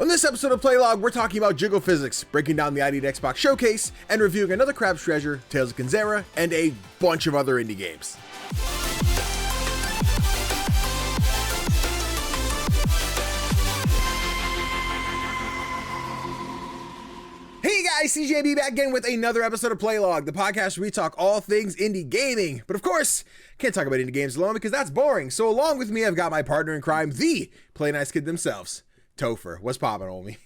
On this episode of Playlog, we're talking about Jiggle Physics, breaking down the ID to Xbox showcase, and reviewing another Crab's Treasure, Tales of Kenzera, and a bunch of other indie games. Hey guys, CGDannyB back again with another episode of Playlog, the podcast where we talk all things indie gaming. But of course, can't talk about indie games alone because that's boring. So along with me, I've got my partner in crime, the Play Nice Kid themselves, Tofr. What's poppin', homie?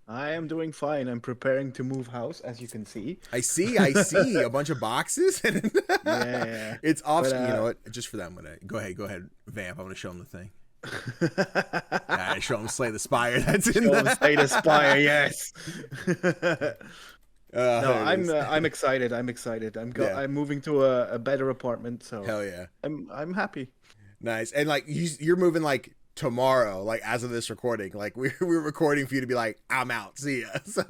I am doing fine. I'm preparing to move house, as you can see. I see a bunch of boxes. Yeah. It's off. You know what? Just for that, I'm gonna go ahead, vamp. I'm gonna show them the thing. Show them Slay the Spire. That's in there. Slay the Spire. Yes. I'm excited. I'm moving to a better apartment. So hell yeah. I'm happy. Nice. And like you're moving like tomorrow, like as of this recording, like we're recording for you to be like, I'm out, see ya. So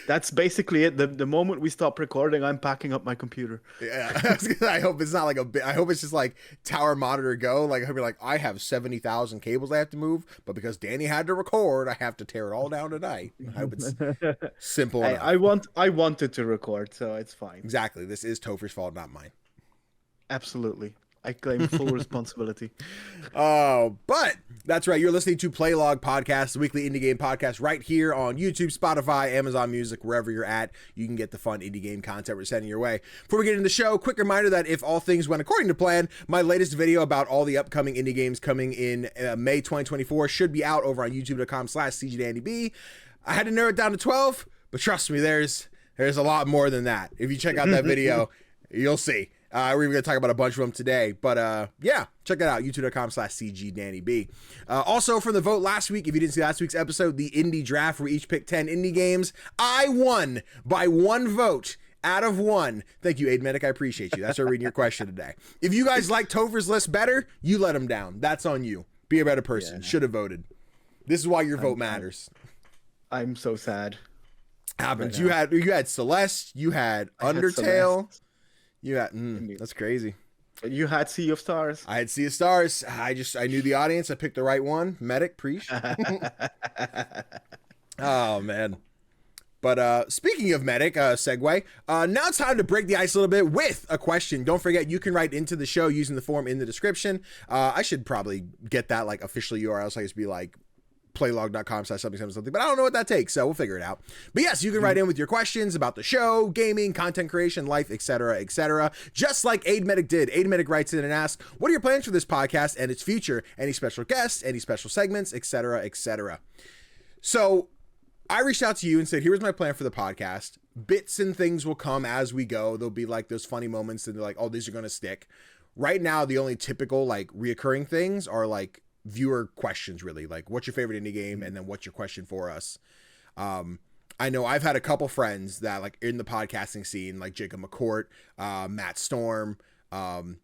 that's basically it. The moment we stop recording, I'm packing up my computer. Yeah. I hope it's not like I hope it's just like tower monitor go. Like I'll be like, I have 70,000 cables I have to move, but because Danny had to record, I have to tear it all down tonight. I hope it's simple enough. I wanted to record, so it's fine. Exactly. This is Tofr's fault, not mine. Absolutely. I claim full responsibility. Oh, but that's right. You're listening to Playlog Podcast, the weekly indie game podcast right here on YouTube, Spotify, Amazon Music, wherever you're at. You can get the fun indie game content we're sending your way. Before we get into the show, quick reminder that if all things went according to plan, my latest video about all the upcoming indie games coming in May 2024 should be out over on youtube.com/CGDannyB. I had to narrow it down to 12, but trust me, there's a lot more than that. If you check out that video, you'll see. We're even going to talk about a bunch of them today, but yeah, check it out, youtube.com/CGDannyB. Also, from the vote last week, if you didn't see last week's episode, the indie draft, where we each picked 10 indie games, I won by one vote out of one. Thank you, Aid Medic, I appreciate you. That's why we're reading your question today. If you guys like Tofr's list better, you let him down. That's on you. Be a better person. Yeah. Should have voted. This is why your vote matters. I'm so sad. Happens. Right, you had Celeste, you had Undertale. You had, that's crazy. You had Sea of Stars. I had Sea of Stars. I knew the audience. I picked the right one. Medic, preach. Oh, man. But speaking of Medic, segue, now it's time to break the ice a little bit with a question. Don't forget, you can write into the show using the form in the description. I should probably get that like official URL, so I just be like, playlog.com/something, but I don't know what that takes, so we'll figure it out. But yes, you can write in with your questions about the show, gaming, content creation, life, etc., just like Aid Medic did. Aid Medic writes in and asks, what are your plans for this podcast and its future? Any special guests, any special segments, etc. So I reached out to you and said, here's my plan for the podcast. Bits and things will come as we go. There'll be like those funny moments and they're like, oh, these are going to stick. Right now, the only typical like reoccurring things are like viewer questions, really, like what's your favorite indie game and then what's your question for us. I know I've had a couple friends that like in the podcasting scene, like Jacob McCourt, Matt Storm,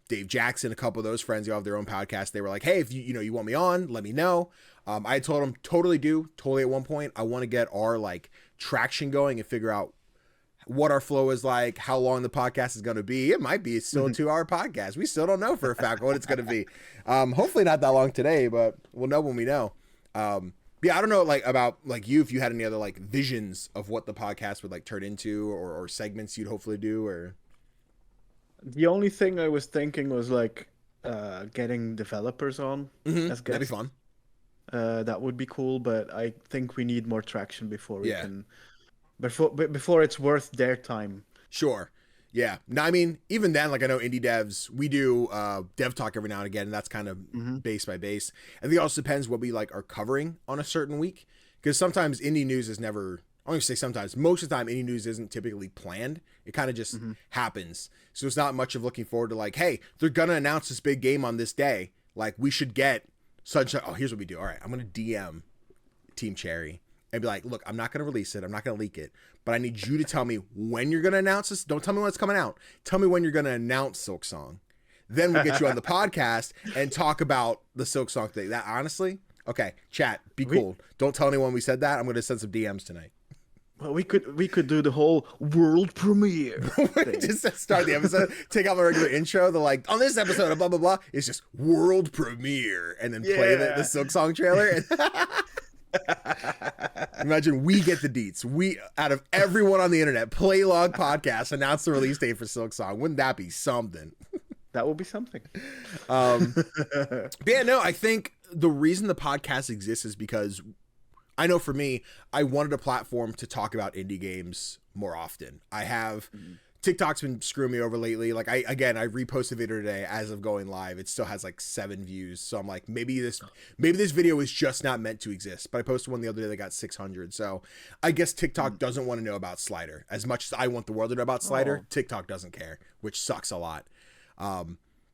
Dave Jackson, a couple of those friends who have their own podcast. They were like, hey, if you want me on, let me know. I told them totally at one point. I want to get our like traction going and figure out what our flow is like, how long the podcast is going to be. It might be still a 2-hour podcast. We still don't know for a fact what it's going to be. Hopefully not that long today, but we'll know when we know. Yeah, I don't know like about like you, if you had any other like visions of what the podcast would like turn into or segments you'd hopefully do. Or the only thing I was thinking was like getting developers on as guests. That'd be fun. That would be cool, but I think we need more traction before we can... Before it's worth their time. Sure. Yeah. No, I mean, even then, like I know indie devs, we do dev talk every now and again, and that's kind of base by base. I think it also depends what we like are covering on a certain week, because sometimes indie news is never, I don't even say sometimes, most of the time indie news isn't typically planned. It kind of just happens. So it's not much of looking forward to like, hey, they're going to announce this big game on this day. Like we should get such a, oh, here's what we do. All right, I'm going to DM Team Cherry and be like, look, I'm not going to release it. I'm not going to leak it, but I need you to tell me when you're going to announce this. Don't tell me when it's coming out. Tell me when you're going to announce Silk Song. Then we'll get you on the podcast and talk about the Silk Song thing. That honestly, okay, chat, be cool. Don't tell anyone we said that. I'm going to send some DMs tonight. Well, we could do the whole world premiere. Just start the episode, take out the regular intro. They're like, on this episode of blah, blah, blah, it's just world premiere. And then play the Silk Song trailer. Imagine we get the deets. We, out of everyone on the internet, Playlog Podcast announced the release date for Silksong. Wouldn't that be something? That would be something. But yeah, no, I think the reason the podcast exists is because I know for me, I wanted a platform to talk about indie games more often. I have TikTok's been screwing me over lately. Like I reposted a video today as of going live. It still has like 7 views. So I'm like, maybe this video is just not meant to exist. But I posted one the other day that got 600. So I guess TikTok doesn't want to know about Slider. As much as I want the world to know about Slider, TikTok doesn't care, which sucks a lot.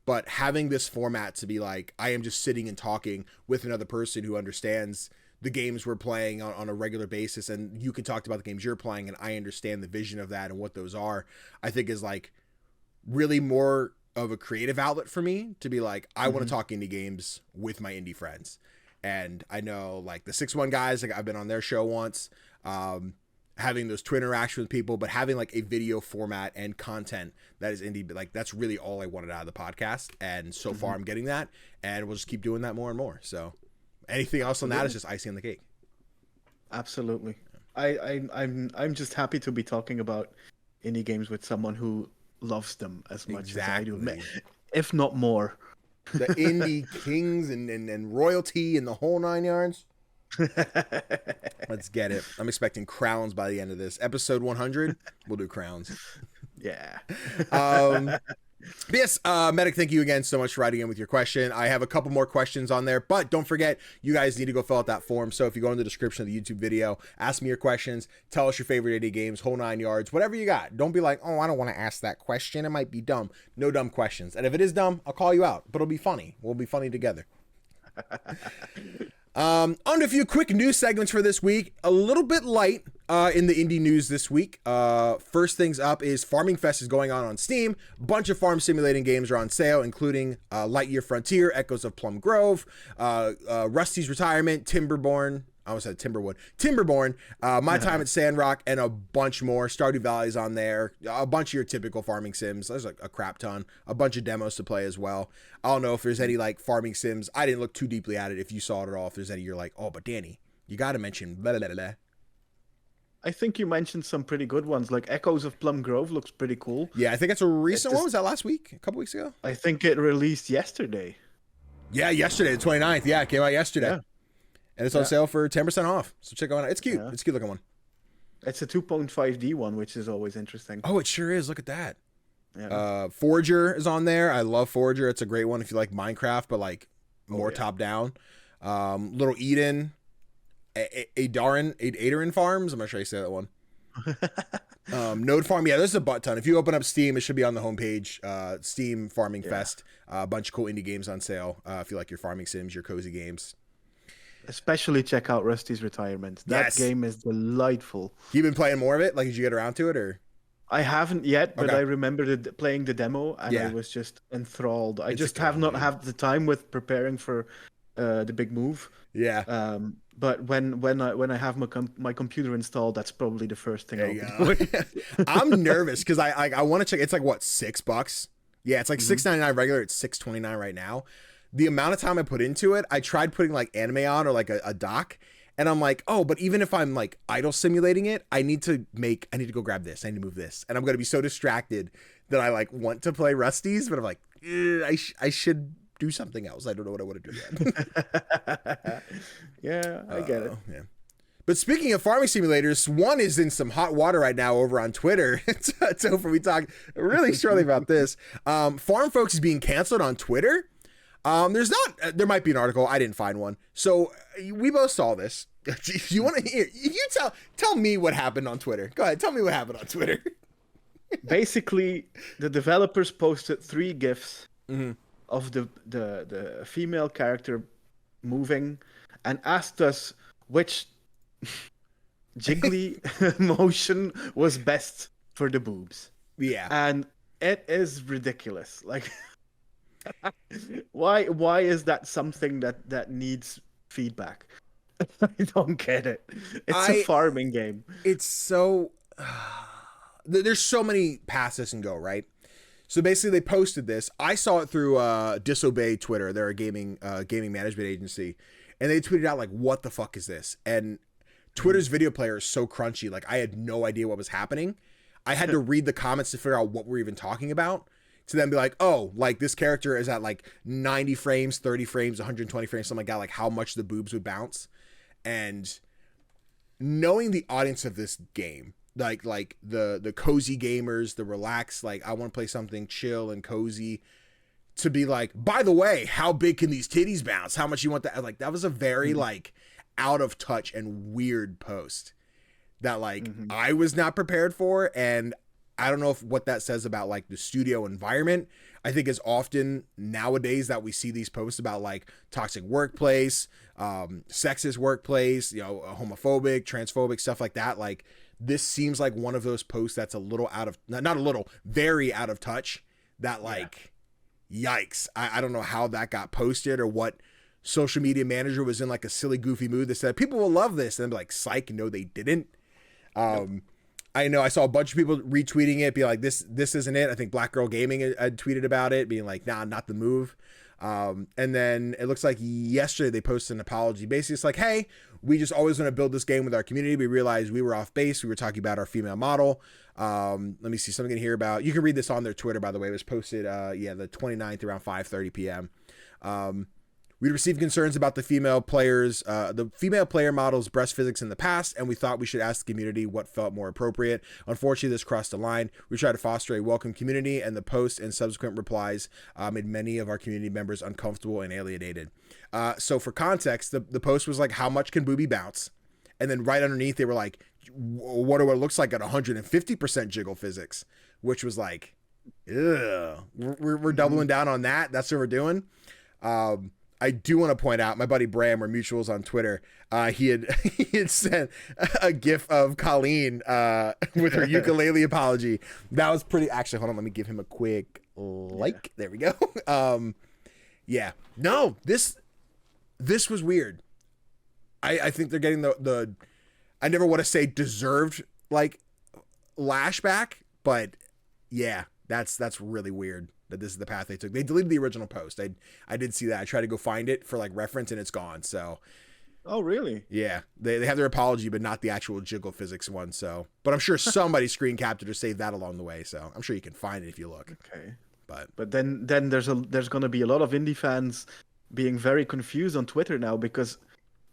But having this format to be like, I am just sitting and talking with another person who understands the games we're playing on a regular basis, and you can talk about the games you're playing, and I understand the vision of that and what those are, I think is like really more of a creative outlet for me to be like, I want to talk indie games with my indie friends. And I know like the 6-1 guys, like I've been on their show once, having those Twitter interactions with people, but having like a video format and content that is indie, like that's really all I wanted out of the podcast. And so far I'm getting that, and we'll just keep doing that more and more. So anything else on that is just icing on the cake. Absolutely. I'm just happy to be talking about indie games with someone who loves them as much as I do, if not more. The indie kings and royalty and the whole 9 yards. Let's get it. I'm expecting crowns by the end of this. Episode 100, we'll do crowns. Yeah. But yes, Medic, thank you again so much for writing in with your question. I have a couple more questions on there, but don't forget, you guys need to go fill out that form. So if you go in the description of the YouTube video, ask me your questions, tell us your favorite indie games, whole 9 yards, whatever you got. Don't be like, oh, I don't want to ask that question. It might be dumb. No dumb questions. And if it is dumb, I'll call you out, but it'll be funny. We'll be funny together. On to a few quick news segments for this week. A little bit light in the indie news this week. First things up is Farming Fest is going on Steam. A bunch of farm simulating games are on sale, including Lightyear Frontier, Echoes of Plum Grove, Rusty's Retirement, Timberborn. I almost said Timberwood. Timberborn, My Time at Sandrock, and a bunch more. Stardew Valley's on there. A bunch of your typical farming sims. There's like a crap ton. A bunch of demos to play as well. I don't know if there's any like farming sims. I didn't look too deeply at it. If you saw it at all, if there's any you're like, oh, but Danny, you got to mention blah, blah, blah, blah. I think you mentioned some pretty good ones. Like Echoes of Plum Grove looks pretty cool. Yeah, I think it's a recent one. Was that last week? A couple weeks ago? I think it released yesterday. Yeah, yesterday, the 29th. Yeah, it came out yesterday. Yeah. And it's on sale for 10% off. So check it out. It's cute. Yeah. It's a cute looking one. It's a 2.5D one, which is always interesting. Oh, it sure is. Look at that. Yeah. Forager is on there. I love Forager. It's a great one if you like Minecraft, but like more top down. Little Eden, Adarin Farms. I'm not sure I say that one. Node Farm. Yeah, there's a butt ton. If you open up Steam, it should be on the homepage. Steam Farming Fest. A bunch of cool indie games on sale. If you like your farming sims, your cozy games. Especially check out Rusty's Retirement. That game is delightful. You've been playing more of it? Like, did you get around to it, or? I haven't yet, but I remember playing the demo, and I was just enthralled. I just have not had the time with preparing for the big move. Yeah. But when I have my computer installed, that's probably the first thing I'll be doing. I'm nervous because I want to check. It's like what, $6? Yeah, it's like $6.99 regular. It's $6.29 right now. The amount of time I put into it, I tried putting like anime on or like a doc, and I'm like, oh, but even if I'm like idle simulating it, I need to go grab this. I need to move this. And I'm going to be so distracted that I like want to play Rusty's, but I'm like, I should do something else. I don't know what I want to do yet. Yeah, I get it. Yeah. But speaking of farming simulators, one is in some hot water right now over on Twitter. Tofr, we talked really shortly about this. Farm Folks is being canceled on Twitter. There might be an article. I didn't find one. So we both saw this. You want to hear? You tell me what happened on Twitter. Go ahead. Tell me what happened on Twitter. Basically, the developers posted 3 GIFs of the female character moving, and asked us which jiggly motion was best for the boobs. Yeah. And it is ridiculous. Like, why is that something that needs feedback? I don't get it. It's a farming game. It's so there's so many paths this can go, right? So basically, they posted this. I saw it through Disobey Twitter. They're a gaming management agency, and they tweeted out like, what the fuck is this? And Twitter's video player is so crunchy. Like, I had no idea what was happening. I had to read the comments to figure out what we're even talking about, to then be like, oh, like this character is at like 90 frames, 30 frames, 120 frames, something like that, like how much the boobs would bounce. And knowing the audience of this game, like the cozy gamers, the relaxed, like I want to play something chill and cozy, to be like, by the way, how big can these titties bounce? How much you want that? Like, that was a very like out of touch and weird post that like I was not prepared for. And I don't know if what that says about like the studio environment. I think it's often nowadays that we see these posts about like toxic workplace, sexist workplace, you know, homophobic, transphobic, stuff like that. Like, this seems like one of those posts that's a little out of, not a little, very out of touch, that like, yikes. I don't know how that got posted, or what social media manager was in like a silly, goofy mood that said, people will love this. And I'm like, psych, no, they didn't. I know I saw a bunch of people retweeting it, be like, this isn't it. I think Black Girl Gaming had tweeted about it, being like, nah, not the move. And then it looks like yesterday they posted an apology. Basically, it's like, hey, we just always want to build this game with our community. We realized we were off base. We were talking about our female model. Let me see something in here about, you can read this on their Twitter, by the way. It was posted, the 29th around 5:30 p.m. We received concerns about the female player model's breast physics in the past, and we thought we should ask the community what felt more appropriate. Unfortunately, this crossed the line. We tried to foster a welcome community, and the post and subsequent replies made many of our community members uncomfortable and alienated. So for context, the post was like, how much can boobie bounce? And then right underneath, they were like, what it looks like at 150% jiggle physics, which was like, ugh. We're doubling down on that. That's what we're doing. I do want to point out, my buddy Bram, we're mutuals on Twitter. He had sent a gif of Colleen with her ukulele apology. That was pretty. Actually, hold on, let me give him a quick like. There we go. No, this was weird. I think they're getting the I never want to say deserved like lashback, but yeah, that's really weird that this is the path they took. They deleted the original post. I did see that. I tried to go find it for like reference, and it's gone. So, oh really? Yeah, they have their apology, but not the actual Jiggle Physics one. So, but I'm sure somebody screen captured or saved that along the way. So I'm sure you can find it if you look. Okay. But then there's going to be a lot of indie fans being very confused on Twitter now, because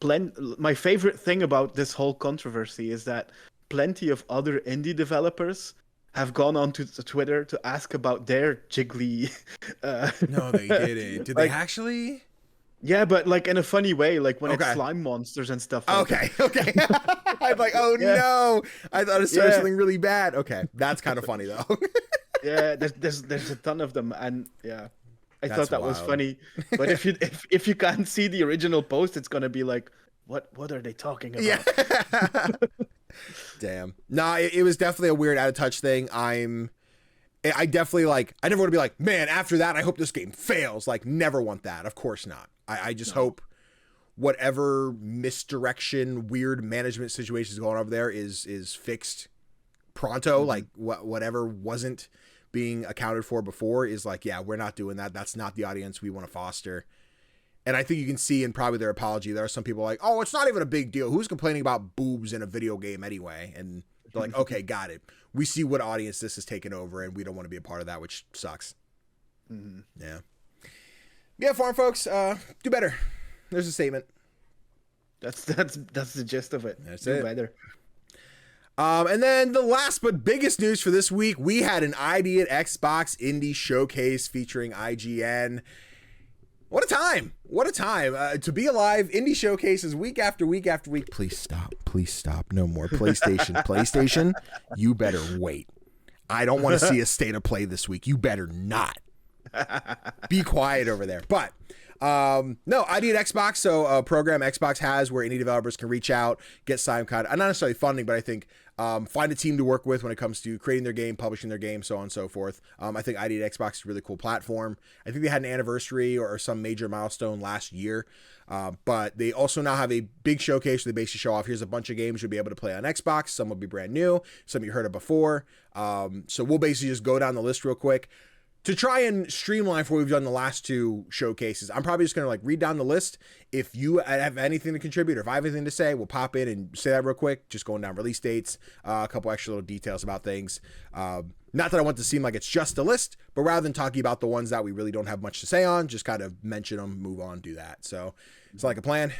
my favorite thing about this whole controversy is that plenty of other indie developers have gone on to Twitter to ask about their jiggly. No, they didn't. Did they actually? Yeah, but like in a funny way, like when it's slime monsters and stuff. Okay. I'm like, oh no, I thought it started something really bad. Okay, that's kind of funny though. Yeah, there's a ton of them, and yeah, I thought that was funny. But if you can't see the original post, it's gonna be like, what are they talking about? Yeah. Damn. Nah, it was definitely a weird out of touch thing. I definitely like, I never want to be like, man, after that, I hope this game fails. Like, never want that. Of course not. I just hope whatever misdirection, weird management situations going over there is fixed pronto. Like whatever wasn't being accounted for before is like, yeah, we're not doing that. That's not the audience we want to foster. And I think you can see in probably their apology, there are some people like, oh, it's not even a big deal. Who's complaining about boobs in a video game anyway? And they're like, okay, got it. We see what audience this is taking over, and we don't want to be a part of that, which sucks. Yeah, farm folks, do better. There's a statement. That's the gist of it. That's do it. Better. And then the last but biggest news for this week, we had an ID at Xbox Indie Showcase featuring IGN. What a time. What a time. To be alive, indie showcases week after week after week. Please stop. Please stop. No more PlayStation. PlayStation, you better wait. I don't want to see a state of play this week. You better not. Be quiet over there. But no, ID at Xbox. So a program Xbox has where indie developers can reach out, get some kind of, not necessarily funding, but I think find a team to work with when it comes to creating their game, publishing their game, so on and so forth. I think ID at Xbox is a really cool platform. I think they had an anniversary or some major milestone last year. But they also now have a big showcase where they basically show off, here's a bunch of games you'll be able to play on Xbox. Some will be brand new. Some you heard of before. So we'll basically just go down the list real quick. to try and streamline for what we've done the last two showcases, I'm probably just going to like read down the list. If you have anything to contribute or if I have anything to say, we'll pop in and say that real quick. Just going down release dates, a couple extra little details about things. Not that I want to seem like it's just a list, but rather than talking about the ones that we really don't have much to say on, just kind of mention them, move on, do that. So it's like a plan.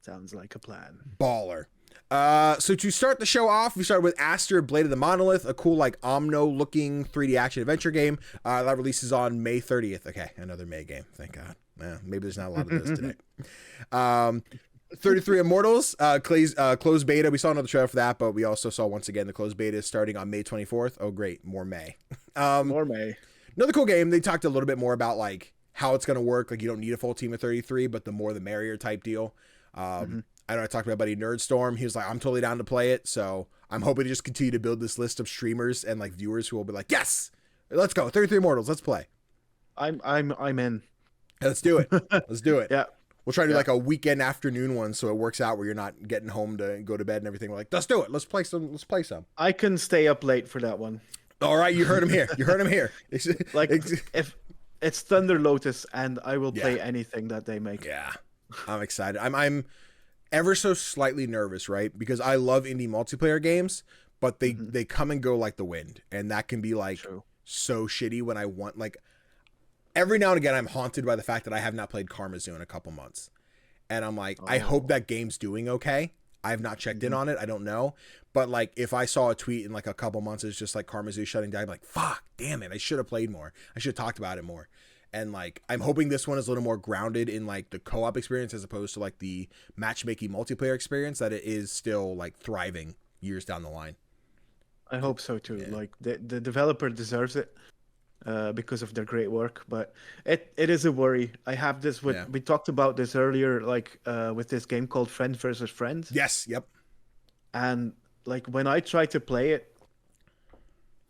Sounds like a plan. Baller. So to start the show off, we started with Aster Blade of the Monolith, a cool like Omno looking 3D action adventure game that releases on May 30th. Okay, another May game. Thank God. Maybe there's not a lot of those today. 33 Immortals, closed beta. We saw another trailer for that, but we also saw once again the closed beta starting on May 24th. Oh, great. More May. More May. Another cool game. They talked a little bit more about like how it's going to work. Like you don't need a full team of 33, but the more the merrier type deal. I know I talked to my buddy Nerdstorm. He was like, I'm totally down to play it. So I'm hoping to just continue to build this list of streamers and like viewers who will be like, yes, let's go. 33 Immortals. Let's play. I'm in. Let's do it. Let's do it. Yeah. We'll try to do like a weekend afternoon one. So it works out where you're not getting home to go to bed and everything. We're like, let's do it. Let's play some. Let's play some. I can stay up late for that one. All right. You heard him here. You heard him here. Like if it's Thunder Lotus and I will play anything that they make. Yeah. I'm excited. I'm ever so slightly nervous, right? Because I love indie multiplayer games, but they come and go like the wind, and that can be like so shitty when I want like every now and again I'm haunted by the fact that I have not played Karmazu in a couple months. And I'm like, I hope that game's doing okay. I have not checked in on it. I don't know. But like if I saw a tweet in like a couple months it's just like Karmazu shutting down, I'm like, fuck, damn it. I should have played more. I should have talked about it more. And like, I'm hoping this one is a little more grounded in like the co-op experience as opposed to like the matchmaking multiplayer experience that it is still like thriving years down the line. I hope so too. Yeah. Like the developer deserves it because of their great work, but it is a worry. I have this with, we talked about this earlier, like with this game called Friends versus Friends. Yes. Yep. And like when I try to play it,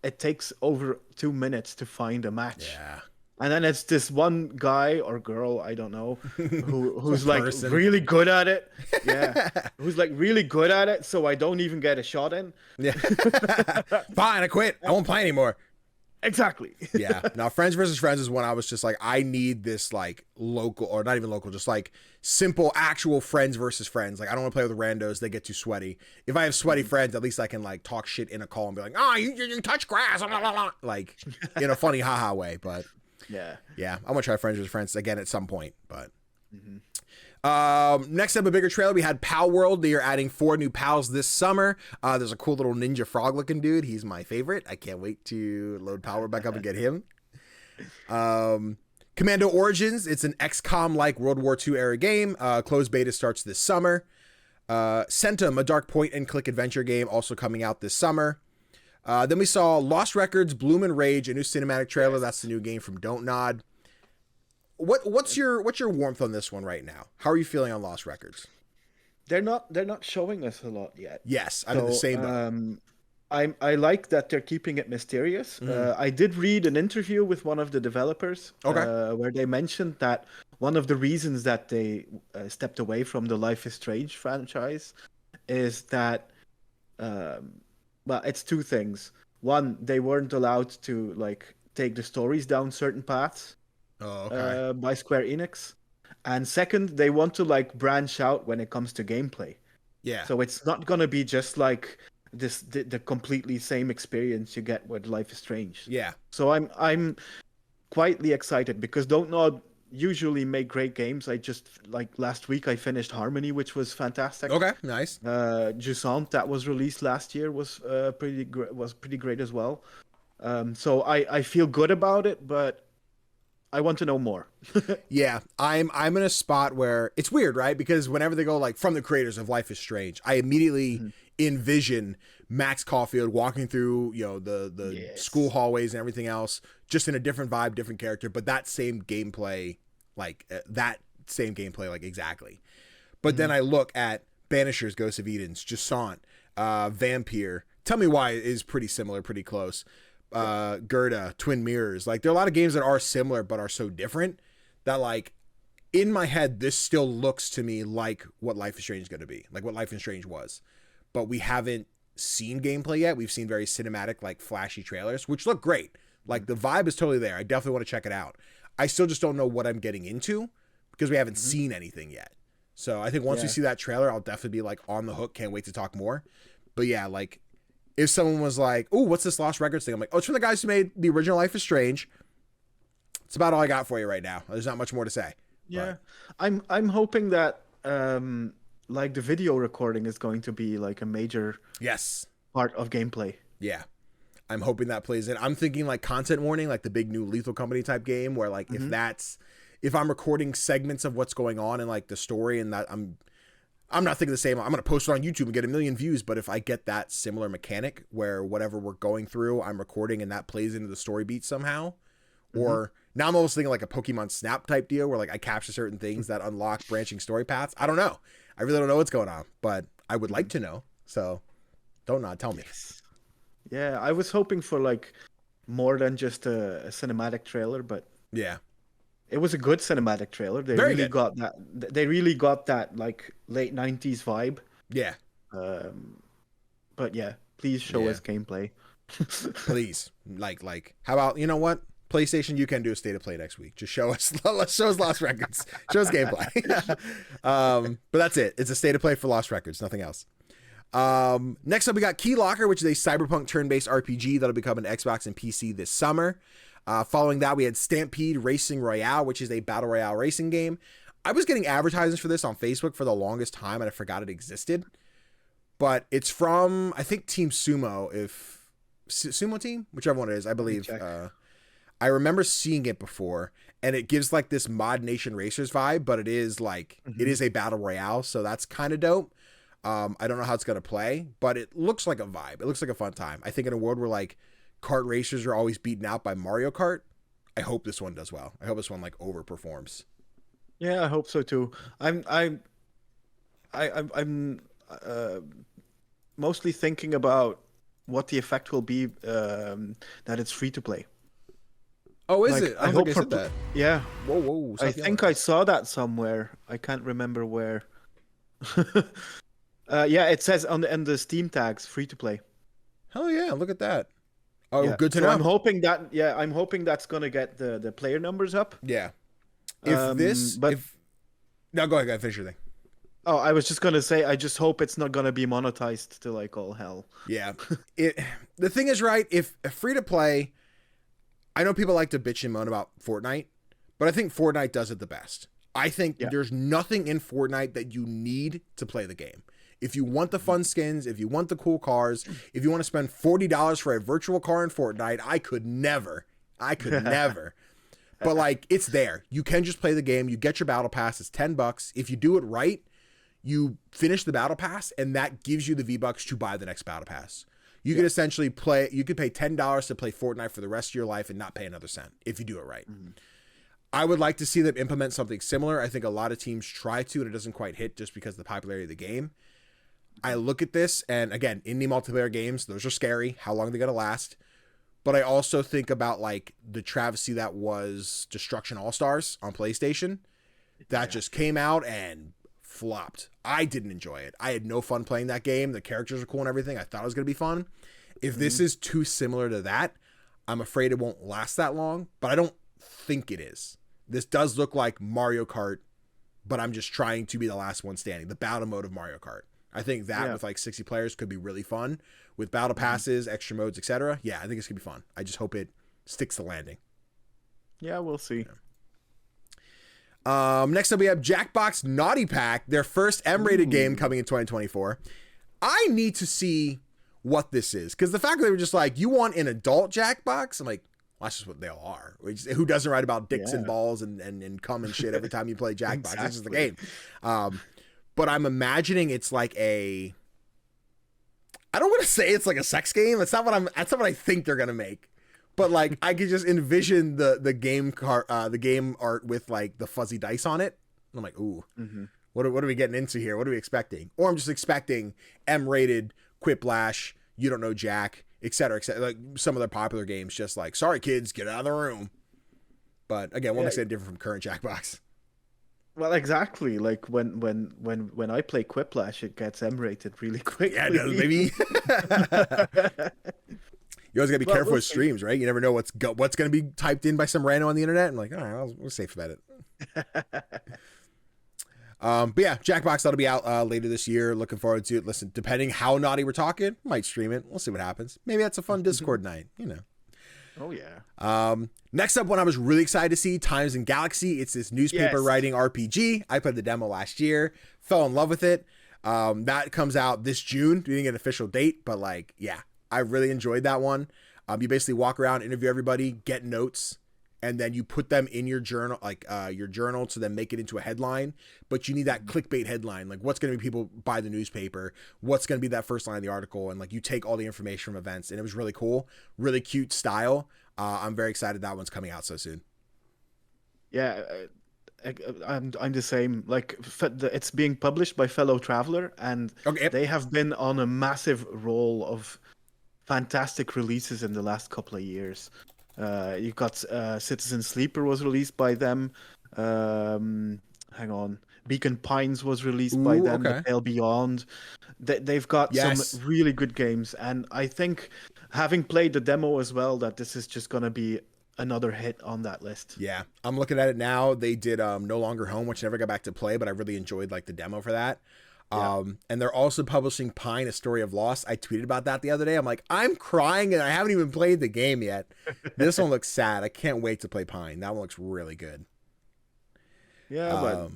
it takes over 2 minutes to find a match. Yeah. And then it's this one guy or girl, I don't know, who's like really good at it. Yeah. Who's like really good at it. So I don't even get a shot in. Yeah. Fine. I quit. I won't play anymore. Exactly. Yeah. Now, Friends versus Friends is when I was just like, I need this like local or not even local, just like simple, actual friends versus friends. Like, I don't want to play with randos. They get too sweaty. If I have sweaty friends, at least I can like talk shit in a call and be like, oh, you touch grass. Blah, blah, blah. Like in a funny haha way. But yeah, I'm gonna try Friends versus Friends again at some point. But next up, a bigger trailer. We had Pal World. They are adding 4 new pals this summer. There's a cool little ninja frog looking dude. He's my favorite. I can't wait to load Pal World back up and get him. Commando Origins. It's an XCOM like World War II era game. Closed beta starts this summer. Centum, a dark point and click adventure game, also coming out this summer. Then we saw Lost Records, Bloom and Rage, a new cinematic trailer. That's the new game from Don't Nod. What's your warmth on this one right now? How are you feeling on Lost Records? They're not showing us a lot yet. Yes, I'm in the same. I like that they're keeping it mysterious. I did read an interview with one of the developers where they mentioned that one of the reasons that they stepped away from the Life is Strange franchise is that well, it's 2 things. One, they weren't allowed to like take the stories down certain paths by Square Enix. And second, they want to like branch out when it comes to gameplay. Yeah. So it's not gonna be just like the completely same experience you get with Life is Strange. Yeah. So I'm quietly excited because Don't Nod usually make great games. I just like last week I finished Harmony, which was fantastic. Okay, nice. Jusant that was released last year was pretty great as well. So I feel good about it, but I want to know more. Yeah, I'm in a spot where it's weird, right? Because whenever they go like from the creators of Life is Strange, I immediately envision Max Caulfield walking through, the school hallways and everything else, just in a different vibe, different character, but that same gameplay, like exactly. But then I look at Banishers, Ghosts of Edens, Jusant, Vampire. Tell Me Why is pretty similar, pretty close. Gerda, Twin Mirrors. Like there are a lot of games that are similar but are so different that like in my head this still looks to me like what Life is Strange is going to be, like what Life is Strange was. But we haven't seen gameplay yet. We've seen very cinematic, like flashy trailers, which look great. Like the vibe is totally there. I definitely want to check it out. I still just don't know what I'm getting into because we haven't seen anything yet. So I think once we see that trailer, I'll definitely be like on the hook. Can't wait to talk more. But yeah, like if someone was like, "Oh, what's this Lost Records thing?" I'm like, "Oh, it's from the guys who made the original Life is Strange." It's about all I got for you right now. There's not much more to say. Yeah, but I'm hoping that like the video recording is going to be like a major part of gameplay. Yeah. I'm hoping that plays in. I'm thinking like content warning, like the big new Lethal Company type game where like if I'm recording segments of what's going on in like the story and that I'm not thinking the same. I'm going to post it on YouTube and get 1 million views. But if I get that similar mechanic where whatever we're going through, I'm recording and that plays into the story beat somehow, or now I'm almost thinking like a Pokemon Snap type deal where like I capture certain things that unlock branching story paths. I don't know. I really don't know what's going on, but I would like to know. So don't not tell me. Yeah, I was hoping for like more than just a cinematic trailer, but yeah. It was a good cinematic trailer. They really got that. They really got that like late 90s vibe. Yeah. But yeah, please show us gameplay. Please. Like how about, you know what? PlayStation, you can do a state of play next week. Just show us Lost Records. Show us gameplay. But that's it. It's a state of play for Lost Records, nothing else. Next up we got Key Locker, which is a cyberpunk turn-based RPG that'll be coming to Xbox and PC this summer. Following that, we had Stampede Racing Royale, which is a battle royale racing game. I was getting advertisements for this on Facebook for the longest time, and I forgot it existed. But it's from, I think, Team Sumo, Sumo Team? Whichever one it is, I believe. I remember seeing it before, and it gives like this Mod Nation Racers vibe, but it is like, it is a battle royale, so that's kind of dope. I don't know how it's going to play, but it looks like a vibe. It looks like a fun time. I think in a world where like kart racers are always beaten out by Mario Kart, I hope this one does well. I hope this one like overperforms. Yeah, I hope so too. I'm mostly thinking about what the effect will be that it's free to play. Oh, is it? I hope I said that. Yeah. Whoa. I think I saw that somewhere. I can't remember where. Yeah, it says on the Steam tags, free to play. Hell yeah! Look at that. Oh, yeah. Good to know. I'm hoping that's gonna get the player numbers up. Yeah. Now go ahead, finish your thing. Oh, I was just gonna say, I just hope it's not gonna be monetized to like all hell. Yeah. The thing is, right? If free to play, I know people like to bitch and moan about Fortnite, but I think Fortnite does it the best. I think there's nothing in Fortnite that you need to play the game. If you want the fun skins, if you want the cool cars, if you want to spend $40 for a virtual car in Fortnite, I could never. But like, it's there. You can just play the game. You get your battle pass. It's $10. If you do it right, you finish the battle pass, and that gives you the V-Bucks to buy the next battle pass. You could essentially play, you could pay $10 to play Fortnite for the rest of your life and not pay another cent if you do it right. I would like to see them implement something similar. I think a lot of teams try to, and it doesn't quite hit just because of the popularity of the game. I look at this, and again, indie multiplayer games, those are scary. How long are they going to last? But I also think about like the travesty that was Destruction All-Stars on PlayStation. That just came out and flopped. I didn't enjoy it. I had no fun playing that game. The characters are cool and everything. I thought it was going to be fun. If this is too similar to that, I'm afraid it won't last that long, but I don't think it is. This does look like Mario Kart, but I'm just trying to be the last one standing. The battle mode of Mario Kart. I think that with like 60 players could be really fun with battle passes, extra modes, etc. Yeah, I think it's going to be fun. I just hope it sticks the landing. Yeah, we'll see. Next up, we have Jackbox Naughty Pack, their first M-rated game coming in 2024. I need to see what this is, because the fact that they were just like, you want an adult Jackbox? I'm like, well, that's just what they all are. Who doesn't write about dicks and balls and cum and shit every time you play Jackbox? Exactly. This is the game. But I'm imagining it's like I don't want to say it's like a sex game. That's not what I think they're gonna make. But like I could just envision the game art with like the fuzzy dice on it. And I'm like, ooh, what are we getting into here? What are we expecting? Or I'm just expecting M-rated, Quiplash, You Don't Know Jack, etc. Like some of the popular games, just like, sorry kids, get out of the room. But again, what makes it different from current Jackbox? Well, exactly. Like when I play Quiplash, it gets M-rated really quickly. Yeah, it does, baby. You always gotta be careful we'll with streams, right? You never know what's gonna be typed in by some rando on the internet. I'm like, all right, we'll safe bet it. But yeah, Jackbox, that'll be out later this year. Looking forward to it. Listen, depending how naughty we're talking, might stream it. We'll see what happens. Maybe that's a fun Discord night, you know. Oh yeah. Next up, one I was really excited to see, Times and Galaxy. It's this newspaper writing RPG. I played the demo last year, fell in love with it. That comes out this June. We didn't get an official date, but like, yeah, I really enjoyed that one. You basically walk around, interview everybody, get notes, and then you put them in your journal, like your journal, to then make it into a headline. But you need that clickbait headline, like what's going to be people buy the newspaper, what's going to be that first line of the article, and like you take all the information from events, and it was really cool, really cute style. I'm very excited that one's coming out so soon. Yeah, I'm the same. Like it's being published by Fellow Traveler, and they have been on a massive roll of fantastic releases in the last couple of years. You got Citizen Sleeper was released by them. Hang on, Beacon Pines was released by them. The Tale Beyond. They've got some really good games, and I think, having played the demo as well, that this is just gonna be another hit on that list. Yeah, I'm looking at it now. They did No Longer Home, which I never got back to play, but I really enjoyed like the demo for that. And they're also publishing Pine, A Story of Loss. I tweeted about that the other day. I'm like, I'm crying and I haven't even played the game yet. This one looks sad. I can't wait to play Pine. That one looks really good. Yeah, but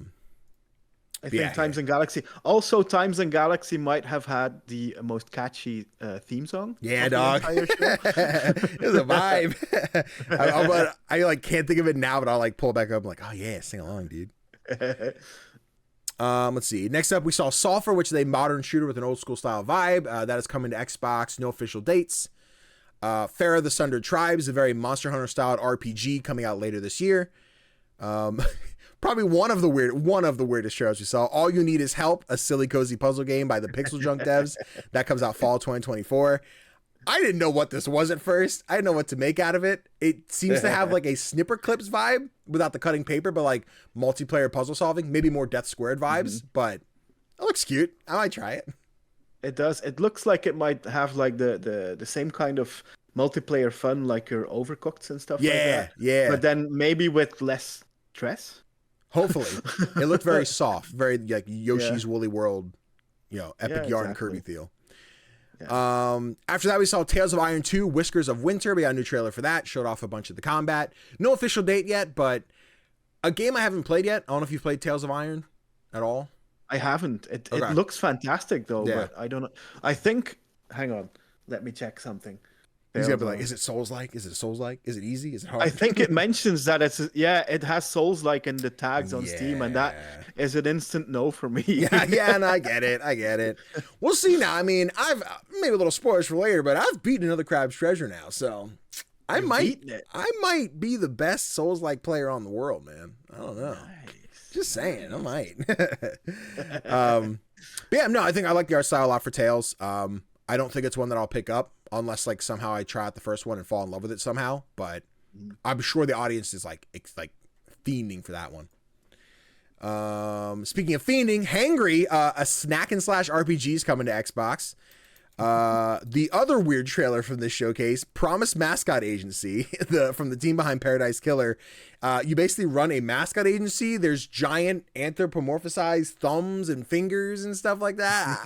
I think Times and Galaxy. Also, Times and Galaxy might have had the most catchy theme song. Yeah, dog. It was a vibe. I like can't think of it now, but I'll like pull it back up. I'm like, oh yeah, sing along, dude. Let's see. Next up, we saw Tofr, which is a modern shooter with an old school style vibe. That is coming to Xbox. No official dates. Farah the Sundered Tribes, a very Monster Hunter styled RPG coming out later this year. Probably one of the weirdest trailers we saw. All You Need Is Help, a silly cozy puzzle game by the Pixel Junk devs. That comes out fall 2024. I didn't know what this was at first. I didn't know what to make out of it. It seems to have like a Snipper Clips vibe without the cutting paper, but like multiplayer puzzle solving, maybe more Death Squared vibes, but it looks cute. I might try it. It does. It looks like it might have like the same kind of multiplayer fun like your Overcooked and stuff like that. Yeah. But then maybe with less stress. Hopefully. It looked very soft, very like Yoshi's Woolly World, epic yarn Kirby feel. Yeah. After that, we saw Tales of Iron 2, Whiskers of Winter. We got a new trailer for that. Showed off a bunch of the combat. No official date yet, but a game I haven't played yet. I don't know if you've played Tales of Iron at all. I haven't. It looks fantastic though, but I don't know. I think. Hang on. Let me check something. He's gonna be like, is it Souls-like? Is it Souls-like? Is it easy? Is it hard? I think it mentions that it has Souls-like in the tags on Steam, and that is an instant no for me. and I get it. We'll see now. I mean, I've maybe a little spoilers for later, but I've beaten another Crab's Treasure now, so I might be the best Souls-like player on the world, man. I don't know. Nice. Just saying, I might. But yeah, no, I think I like the art style a lot for Tales. I don't think it's one that I'll pick up unless like somehow I try out the first one and fall in love with it somehow. But I'm sure the audience is like fiending for that one. Speaking of fiending, Hangry, a snack and slash RPG is coming to Xbox. The other weird trailer from this showcase, Promise Mascot Agency, from the team behind Paradise Killer. You basically run a mascot agency. There's giant anthropomorphized thumbs and fingers and stuff like that.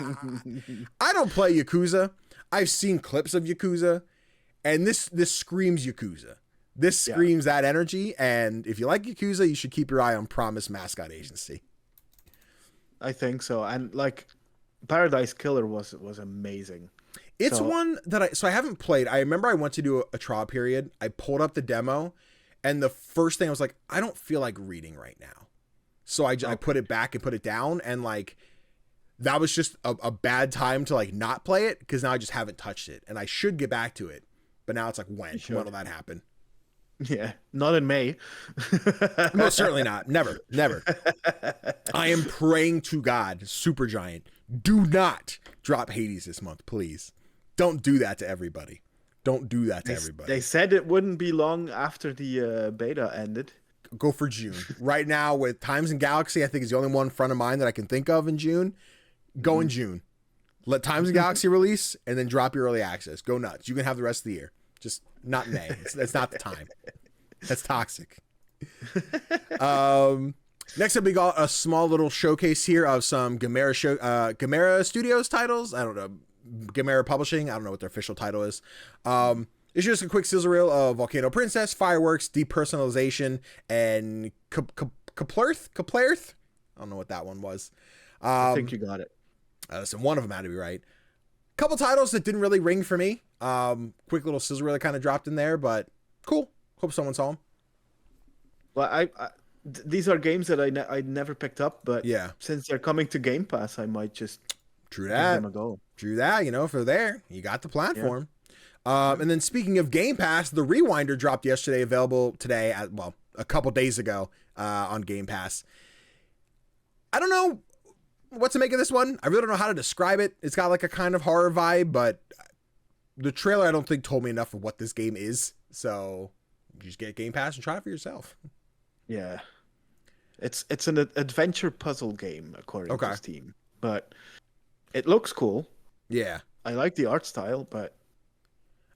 I don't play Yakuza. I've seen clips of Yakuza, and this screams Yakuza. This screams that energy, and if you like Yakuza, you should keep your eye on Promise Mascot Agency. I think so, and like Paradise Killer was amazing. It's one that I haven't played. I remember I went to do a trial period. I pulled up the demo, and the first thing I was like, I don't feel like reading right now. So I put it back and put it down, and like that was just a bad time to like not play it, because now I just haven't touched it, and I should get back to it. But now it's like, when will that happen? Yeah, not in May. No, certainly not. Never. I am praying to God, Supergiant, do not drop Hades this month, please. Don't do that to everybody. They said it wouldn't be long after the beta ended. Go for June. Right now, with Times and Galaxy, I think is the only one front of mind that I can think of in June. Go in June. Let Times and Galaxy release, and then drop your early access. Go nuts. You can have the rest of the year. Just not May. It's not the time. That's toxic. Next up, we got a small little showcase here of some Kenzera Studios titles. I don't know. Kenzera Publishing. I don't know what their official title is. It's just a quick sizzle reel of Volcano Princess, Fireworks, Depersonalization, and Kaplerth? I don't know what that one was. I think you got it. So one of them had to be right. Couple titles that didn't really ring for me. Quick little sizzle reel that kind of dropped in there, but cool. Hope someone saw them. Well, these are games that I never picked up, but yeah, since they're coming to Game Pass, I might just give them a go. True that. You know, if they're there, you got the platform. Yeah. And then speaking of Game Pass, the Rewinder dropped yesterday, available today, a couple days ago on Game Pass. I don't know what to make of this one. I really don't know how to describe it. It's got like a kind of horror vibe, but the trailer I don't think told me enough of what this game is. So you just get Game Pass and try it for yourself. Yeah. It's an adventure puzzle game, according to Steam. But it looks cool. Yeah. I like the art style, but